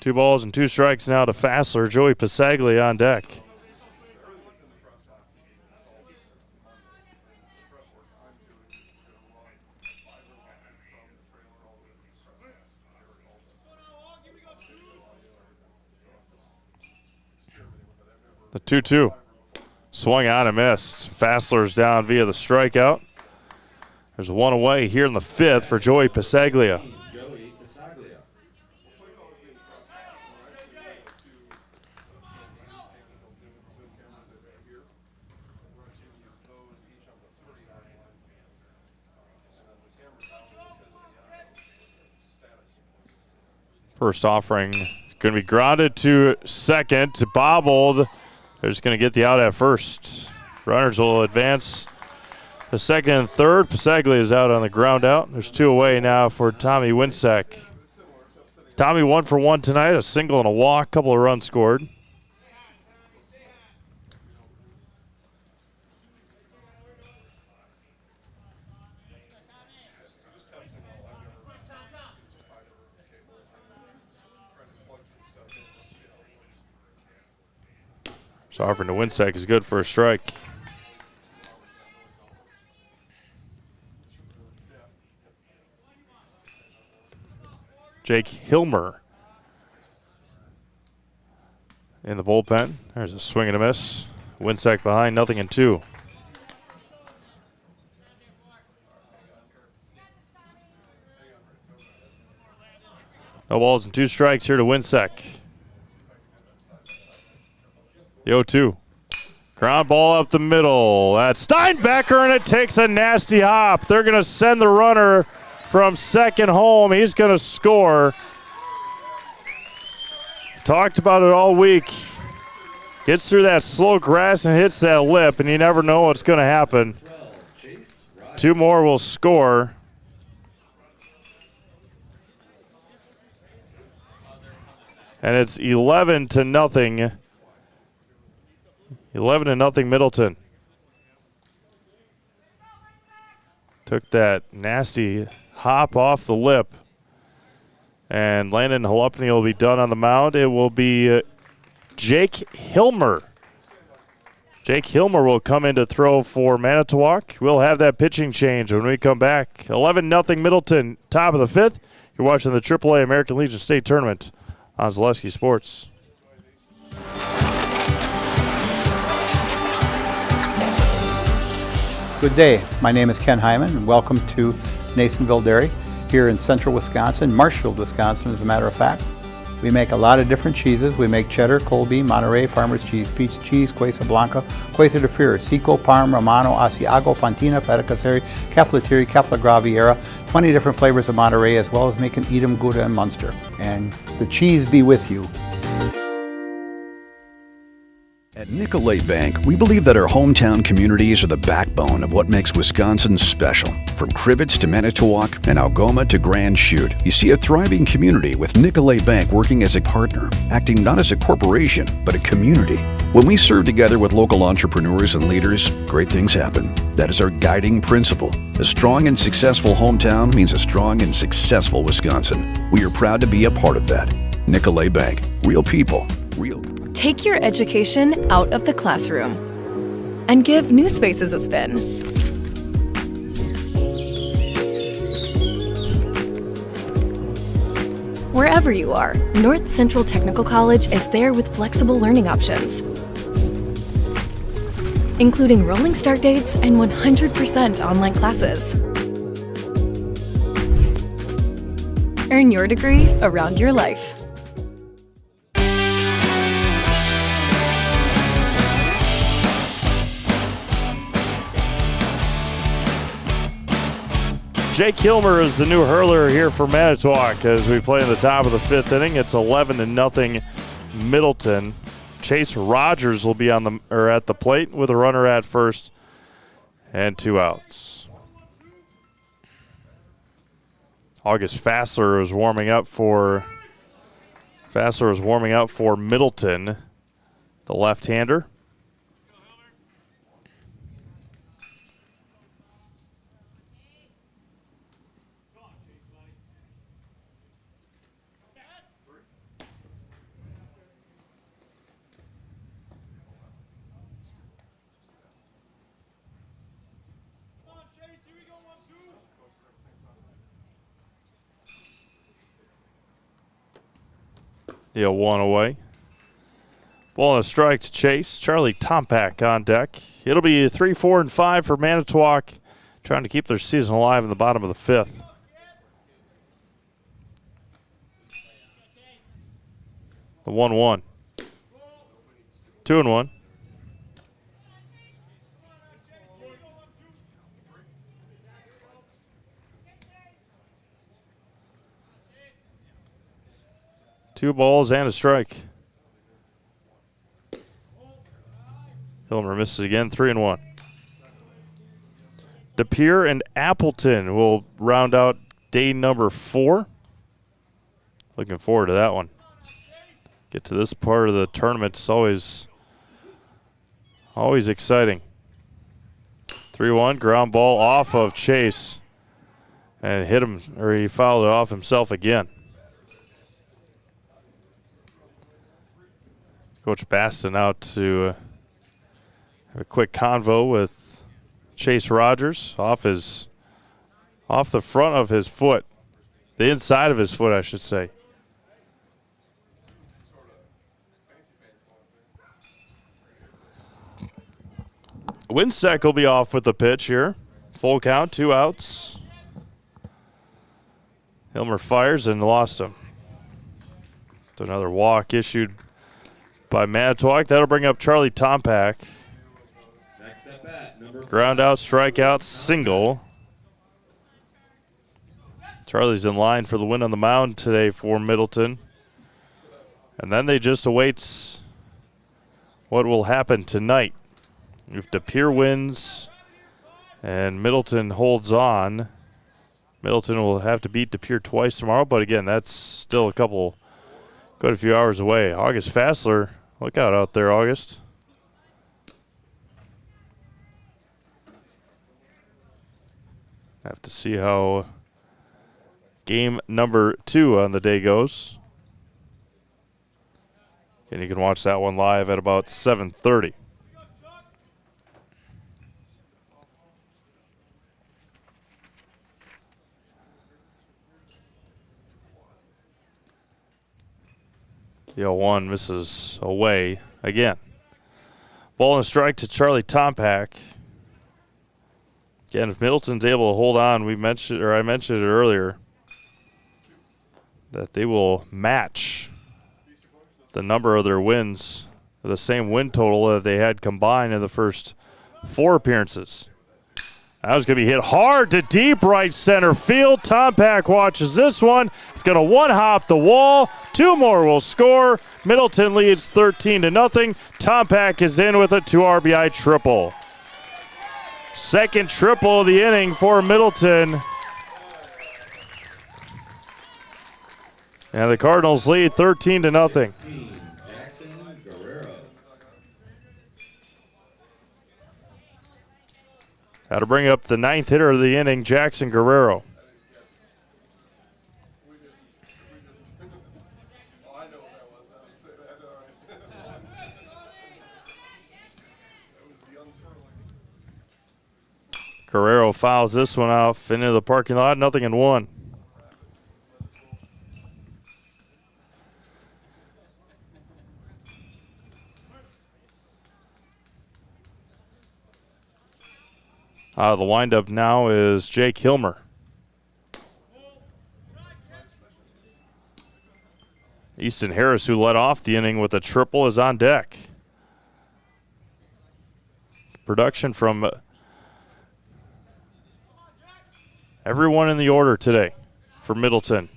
2 balls and 2 strikes now to Fassler. Joey Pasaglia on deck. The 2-2. Swung on and missed. Fassler's down via the strikeout. There's 1 away here in the 5th for Joey Pasaglia. First offering is going to be grounded to second, bobbled. They're just going to get the out at first. Runners will advance to second and third. Pasaglia is out on the ground out. There's 2 away now for Tommy Winsack. Tommy 1 for 1 tonight, a single and a walk, couple of runs scored. So offering to Winsack is good for a strike. Jake Hilmer in the bullpen. There's a swing and a miss. Winsack behind, 0-2. No balls and 2 strikes here to Winsack. The 0-2. Ground ball up the middle. That's Steinbecker, and it takes a nasty hop. They're going to send the runner from second home. He's going to score. Talked about it all week. Gets through that slow grass and hits that lip, and you never know what's going to happen. 2 more will score. And it's 11-0. 11-0 Middleton. Took that nasty hop off the lip. And Landon Halupny will be done on the mound. It will be Jake Hilmer. Jake Hilmer will come in to throw for Manitowoc. We'll have that pitching change when we come back. 11-0 Middleton, top of the fifth. You're watching the AAA American Legion State Tournament on Zaleski Sports. Good day. My name is Ken Hyman, and welcome to Nasonville Dairy here in central Wisconsin, Marshfield, Wisconsin, as a matter of fact. We make a lot of different cheeses. We make cheddar, Colby, Monterey, Farmer's Cheese, Peach Cheese, Quesa Blanca, Quesa de Freer, Seco, Parm, Romano, Asiago, Fontina, Feta Caseri, Caflateri, Cafla Graviera, 20 different flavors of Monterey, as well as making Edam, Gouda, and Munster. And the cheese be with you. At Nicolet Bank, we believe that our hometown communities are the backbone of what makes Wisconsin special. From Crivets to Manitowoc and Algoma to Grand Chute, you see a thriving community with Nicolet Bank working as a partner, acting not as a corporation, but a community. When we serve together with local entrepreneurs and leaders, great things happen. That is our guiding principle. A strong and successful hometown means a strong and successful Wisconsin. We are proud to be a part of that. Nicolet Bank, real people, real. Take your education out of the classroom and give New Spaces a spin. Wherever you are, North Central Technical College is there with flexible learning options, including rolling start dates and 100% online classes. Earn your degree around your life. Jake Hilmer is the new hurler here for Manitowoc as we play in the top of the fifth inning. It's 11-0 Middleton. Chase Rogers will be at the plate with a runner at first and 2 outs. August Fassler is warming up for Middleton, the left-hander. The 1 away. Ball and a strike to Chase. Charlie Tompak on deck. It'll be 3, 4, and 5 for Manitowoc, trying to keep their season alive in the bottom of the fifth. The 1-1. 2-1. Two balls and a strike. Hilmer misses again, 3-1. DePere and Appleton will round out day number 4. Looking forward to that one. Get to this part of the tournament. It's always exciting. 3-1, ground ball off of Chase. And hit him, or he fouled it off himself again. Coach Baston out to have a quick convo with Chase Rogers off the front of his foot, the inside of his foot, I should say. Winsack will be off with the pitch here. Full count, 2 outs. Hilmer fires and lost him. Another walk issued by Manitowoc. That'll bring up Charlie Tompak. Ground out, strikeout, single. Charlie's in line for the win on the mound today for Middleton. And then they just await what will happen tonight. If DePere wins and Middleton holds on, Middleton will have to beat DePere twice tomorrow. But again, that's still a couple quite a few hours away. August Fassler, look out there, August. Have to see how game number 2 on the day goes. And you can watch that one live at about 7:30. The 0-1 misses away again. Ball and a strike to Charlie Tompak. Again, if Middleton's able to hold on, I mentioned it earlier, that they will match the number of their wins, the same win total that they had combined in the first 4 appearances. That was going to be hit hard to deep right center field. Tompak watches this one. He's going to one-hop the wall. 2 more will score. Middleton leads 13-0. Tompak is in with a 2 RBI triple. Second triple of the inning for Middleton. And the Cardinals lead 13-0. How to bring up the 9th hitter of the inning, Jackson Guerrero. Guerrero fouls this one off into the parking lot, 0-1. The windup now is Jake Hilmer. Easton Harris, who led off the inning with a triple, is on deck. Production from everyone in the order today for Middleton.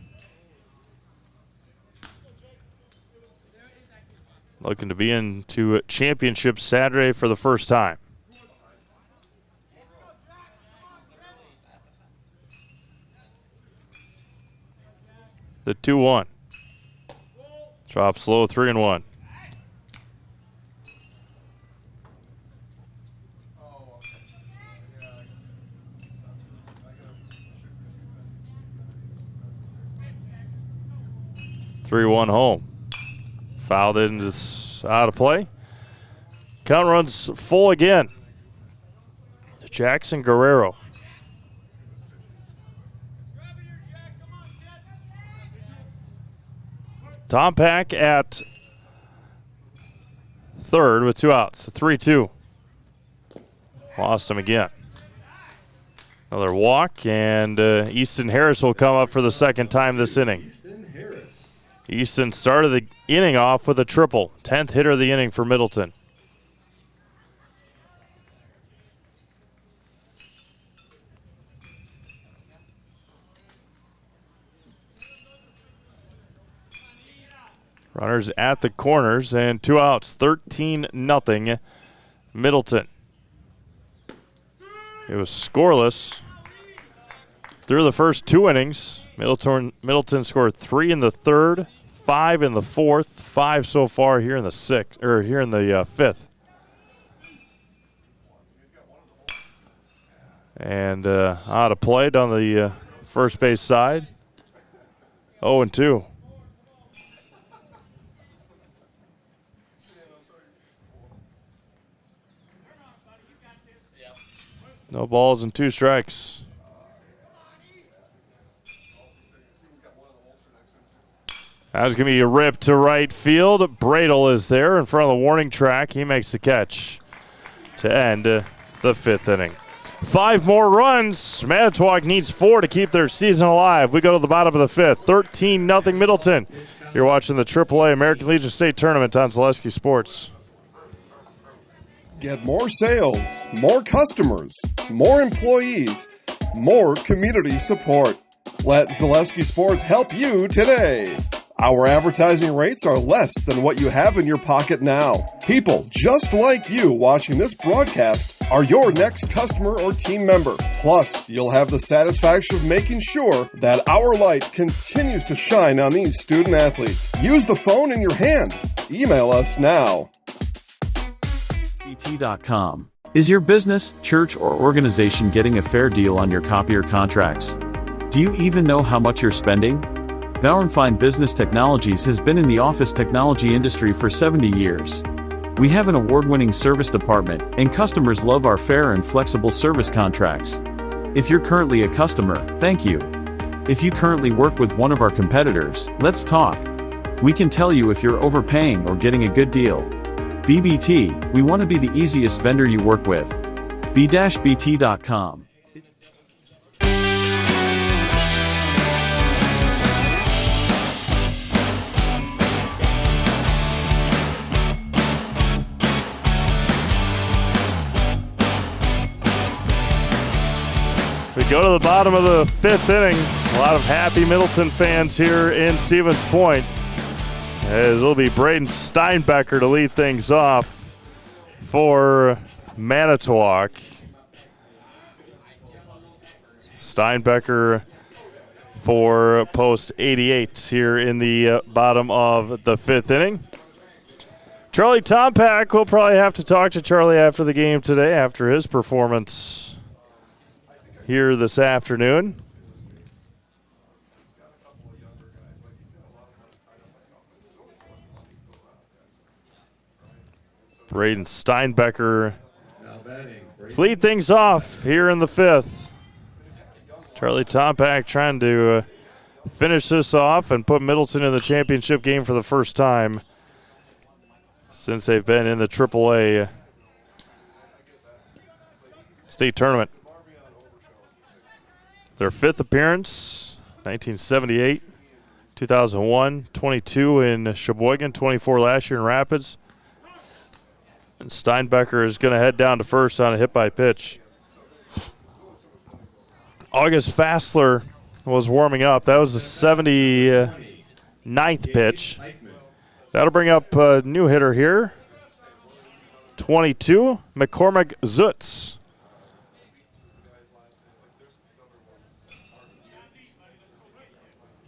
Looking to be into championship Saturday for the first time. The 2-1. Drops low, 3-1. Home. Fouled it and is out of play. Count runs full again. Jackson Guerrero. Tompak at third with 2 outs. 3-2. Lost him again. Another walk, and Easton Harris will come up for the second time this inning. Easton started the inning off with a triple. 10th hitter of the inning for Middleton. Runners at the corners and 2 outs. 13-0 Middleton. It was scoreless through the first 2 innings. Middleton scored 3 in the third, 5 in the fourth, 5 so far here in the fifth. And out of play down the first base side. 0-2. No balls and 2 strikes. That's going to be a rip to right field. Bradle is there in front of the warning track. He makes the catch to end the 5th inning. 5 more runs. Manitowoc needs 4 to keep their season alive. We go to the bottom of the 5th. 13-0 Middleton. You're watching the AAA American Legion State Tournament on Zaleski Sports. Get more sales, more customers, more employees, more community support. Let Zaleski Sports help you today. Our advertising rates are less than what you have in your pocket now. People just like you watching this broadcast are your next customer or team member. Plus, you'll have the satisfaction of making sure that our light continues to shine on these student athletes. Use the phone in your hand. Email us now. BT.com. Is your business, church, or organization getting a fair deal on your copier contracts? Do you even know how much you're spending? Bauer & Fine Business Technologies has been in the office technology industry for 70 years. We have an award-winning service department, and customers love our fair and flexible service contracts. If you're currently a customer, thank you. If you currently work with one of our competitors, let's talk. We can tell you if you're overpaying or getting a good deal. BBT, we want to be the easiest vendor you work with. B-BT.com. We go to the bottom of the fifth inning. A lot of happy Middleton fans here in Stevens Point, as it'll be Braden Steinbecker to lead things off for Manitowoc. Steinbecker for post 88 here in the bottom of the fifth inning. Charlie Tompak, we'll probably have to talk to Charlie after the game today, after his performance here this afternoon. Braden Steinbecker lead things off here in the fifth. Charlie Tompak trying to finish this off and put Middleton in the championship game for the first time since they've been in the AAA state tournament. Their fifth appearance, 1978, 2001, 22 in Sheboygan, 24 last year in Rapids. And Steinbecker is going to head down to first on a hit by pitch. August Fassler was warming up. That was the 79th pitch. That'll bring up a new hitter here, 22, McCormick Zutz.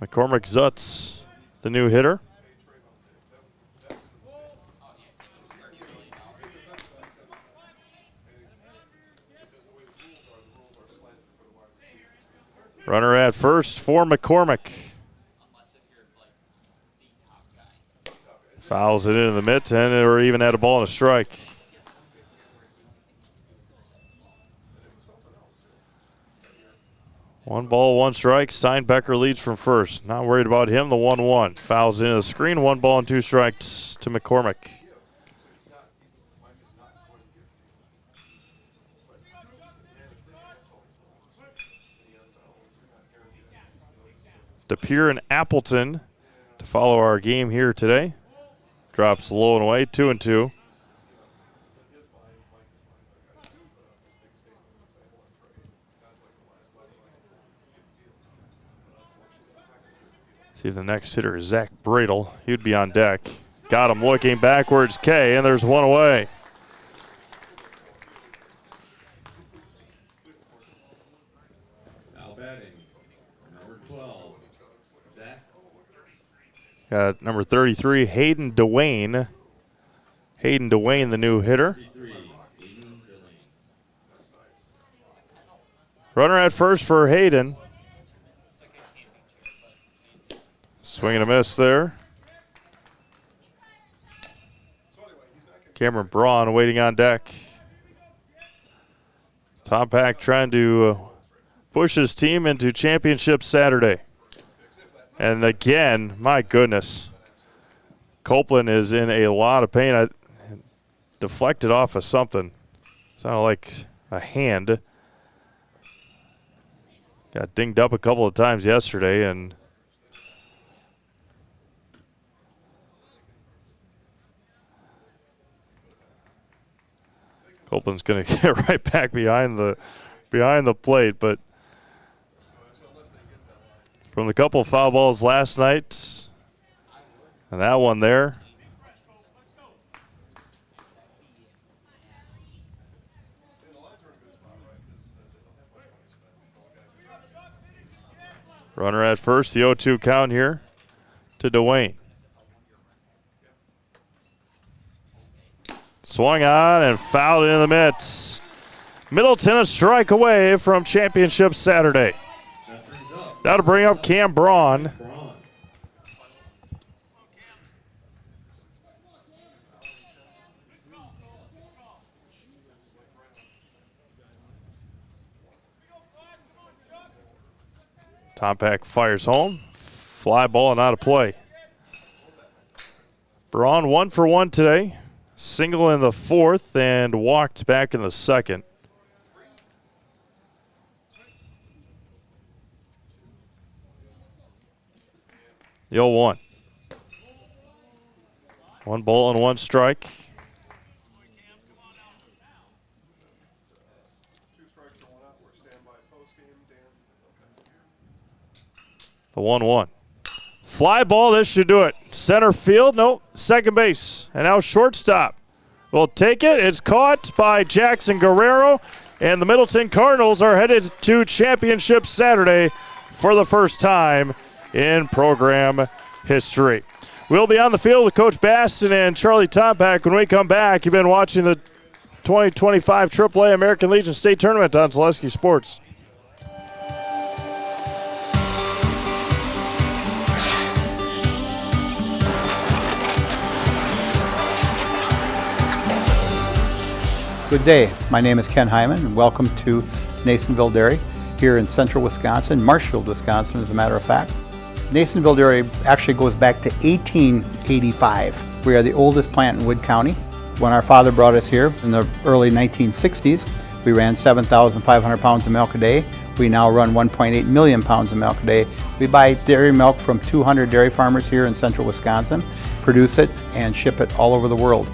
McCormick Zutz, the new hitter. Runner at first for McCormick. Fouls it into the mitt, and or even had a ball and a strike. One ball, one strike. Steinbecker leads from first. Not worried about him. The 1-1. Fouls into the screen. 1 ball and 2 strikes to McCormick. DePere and Appleton to follow our game here today. Drops low and away. 2-2. See if the next hitter is Zach Bradle. He'd be on deck. Got him looking backwards, K, and there's one away. Now batting, number 12, Zach. Got number 33, Hayden DeWayne. Hayden DeWayne, the new hitter. Runner at first for Hayden. Swing and a miss there. Cameron Braun waiting on deck. Tompak trying to push his team into championship Saturday. And again, my goodness, Copeland is in a lot of pain. I deflected off of something. Sounded like a hand. Got dinged up a couple of times yesterday, and Copeland's going to get right back behind the plate, but from the couple of foul balls last night, And that one there. Runner at first, the 0-2 count here to Dwayne. Swung on and fouled it in the mitts. Middleton a strike away from championship Saturday. That'll bring up Cam Braun. Tompack fires home. Fly ball and out of play. Braun 1 for 1 today. Single in the fourth and walked back in the second. The 0-1. 1 ball and 1 strike. The 1-1. Fly ball, this should do it. Center field, nope, second base. And now shortstop will take it. It's caught by Jackson Guerrero. And the Middleton Cardinals are headed to championship Saturday for the first time in program history. We'll be on the field with Coach Baston and Charlie Tompack when we come back. You've been watching the 2025 AAA American Legion State Tournament on Zaleski Sports. Good day. My name is Ken Hyman, and welcome to Nasonville Dairy here in central Wisconsin, Marshfield, Wisconsin, as a matter of fact. Nasonville Dairy actually goes back to 1885. We are the oldest plant in Wood County. When our father brought us here in the early 1960s, we ran 7,500 pounds of milk a day. We now run 1.8 million pounds of milk a day. We buy dairy milk from 200 dairy farmers here in central Wisconsin, produce it, and ship it all over the world.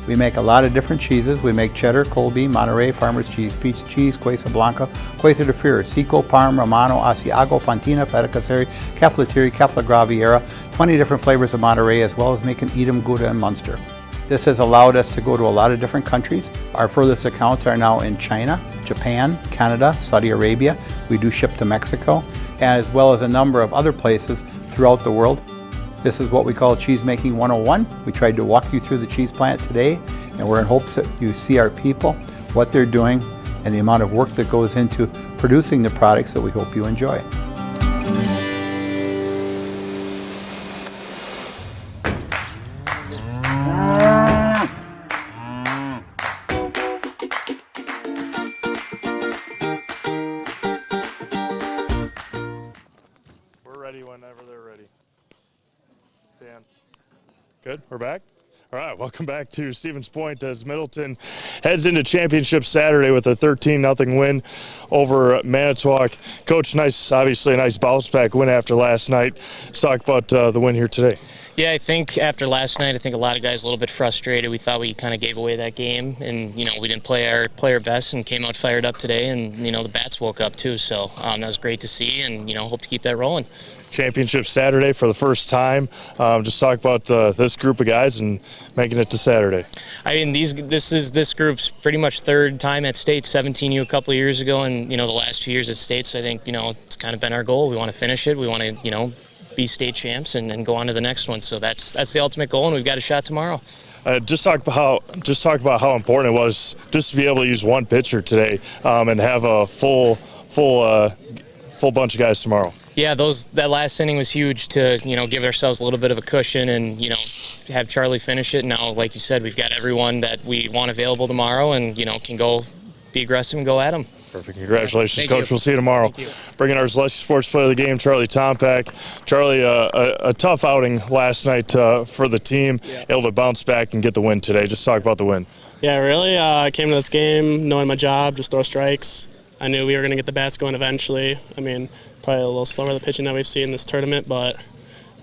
We make a lot of different cheeses. We make cheddar, Colby, Monterey, Farmer's Cheese, Peach Cheese, Quesa Blanca, Quesa de Freer, Seco, Parm, Romano, Asiago, Fontina, Feta Caseri, Caflateri, Cafla Graviera, 20 different flavors of Monterey, as well as making Edam, Gouda, and Munster. This has allowed us to go to a lot of different countries. Our furthest accounts are now in China, Japan, Canada, Saudi Arabia. We do ship to Mexico, as well as a number of other places throughout the world. This is what we call Cheese Making 101. We tried to walk you through the cheese plant today, and we're in hopes that you see our people, what they're doing, and the amount of work that goes into producing the products that we hope you enjoy. We're ready whenever they're ready. Dan. Good, we're back. All right, welcome back to Stevens Point as Middleton heads into championship Saturday with a 13-0 win over Manitowoc. Coach, obviously a nice bounce-back win after last night. Let's talk about the win here today. Yeah, I think after last night, I think a lot of guys a little bit frustrated. We thought we kind of gave away that game, and we didn't play our best and came out fired up today, and the bats woke up too. So that was great to see, and hope to keep that rolling. Championship Saturday for the first time. Just talk about this group of guys and making it to Saturday. I mean, this group's pretty much third time at state. 17U a couple of years ago, and the last 2 years at state. So I think it's kind of been our goal. We want to finish it. We want to be state champs and go on to the next one. So that's the ultimate goal, and we've got a shot tomorrow. Just talk about how important it was just to be able to use one pitcher today and have a full bunch of guys tomorrow. Yeah, that last inning was huge to give ourselves a little bit of a cushion and have Charlie finish it. Now, like you said, we've got everyone that we want available tomorrow, and can go be aggressive and go at them. Perfect. Congratulations, Thank Coach. you. We'll see you tomorrow. Bringing our Zaleski Sports Player of the Game, Charlie Tompack. Charlie, a tough outing last night for the team. Yeah. Able to bounce back and get the win today. Just talk about the win. Yeah, really. I came to this game knowing my job, just throw strikes. I knew we were going to get the bats going eventually. I mean, probably a little slower the pitching that we've seen in this tournament, but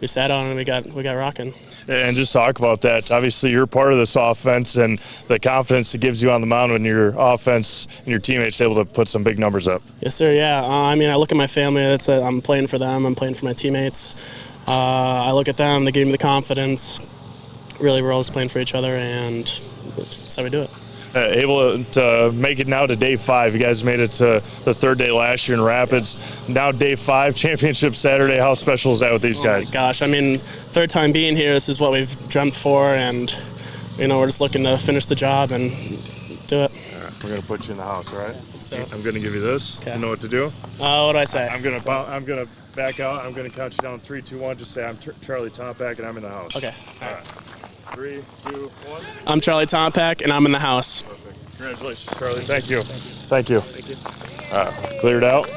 we sat on and we got rocking. And just talk about that. Obviously, you're part of this offense and the confidence it gives you on the mound when your offense and your teammates are able to put some big numbers up. Yes, sir, yeah. I mean, I look at my family. I'm playing for them. I'm playing for my teammates. I look at them, they gave me the confidence. Really, we're all just playing for each other, and that's how we do it. Able to make it now to day 5. You guys made it to the 3rd day last year in Rapids. Now day 5, championship Saturday. How special is that with these guys? Oh my gosh, I mean, 3rd time being here, this is what we've dreamt for, and we're just looking to finish the job and do it. All right, we're gonna put you in the house, all right? So, I'm gonna give you this. Okay. You know what to do? What do I say? I'm gonna back out. I'm gonna count you down 3, 2, 1. Just say I'm Charlie Tompak and I'm in the house. Okay. All right. 3, 2, 1. I'm Charlie Tompak, and I'm in the house. Perfect. Congratulations, Charlie. Thank you. Thank you. Cleared out.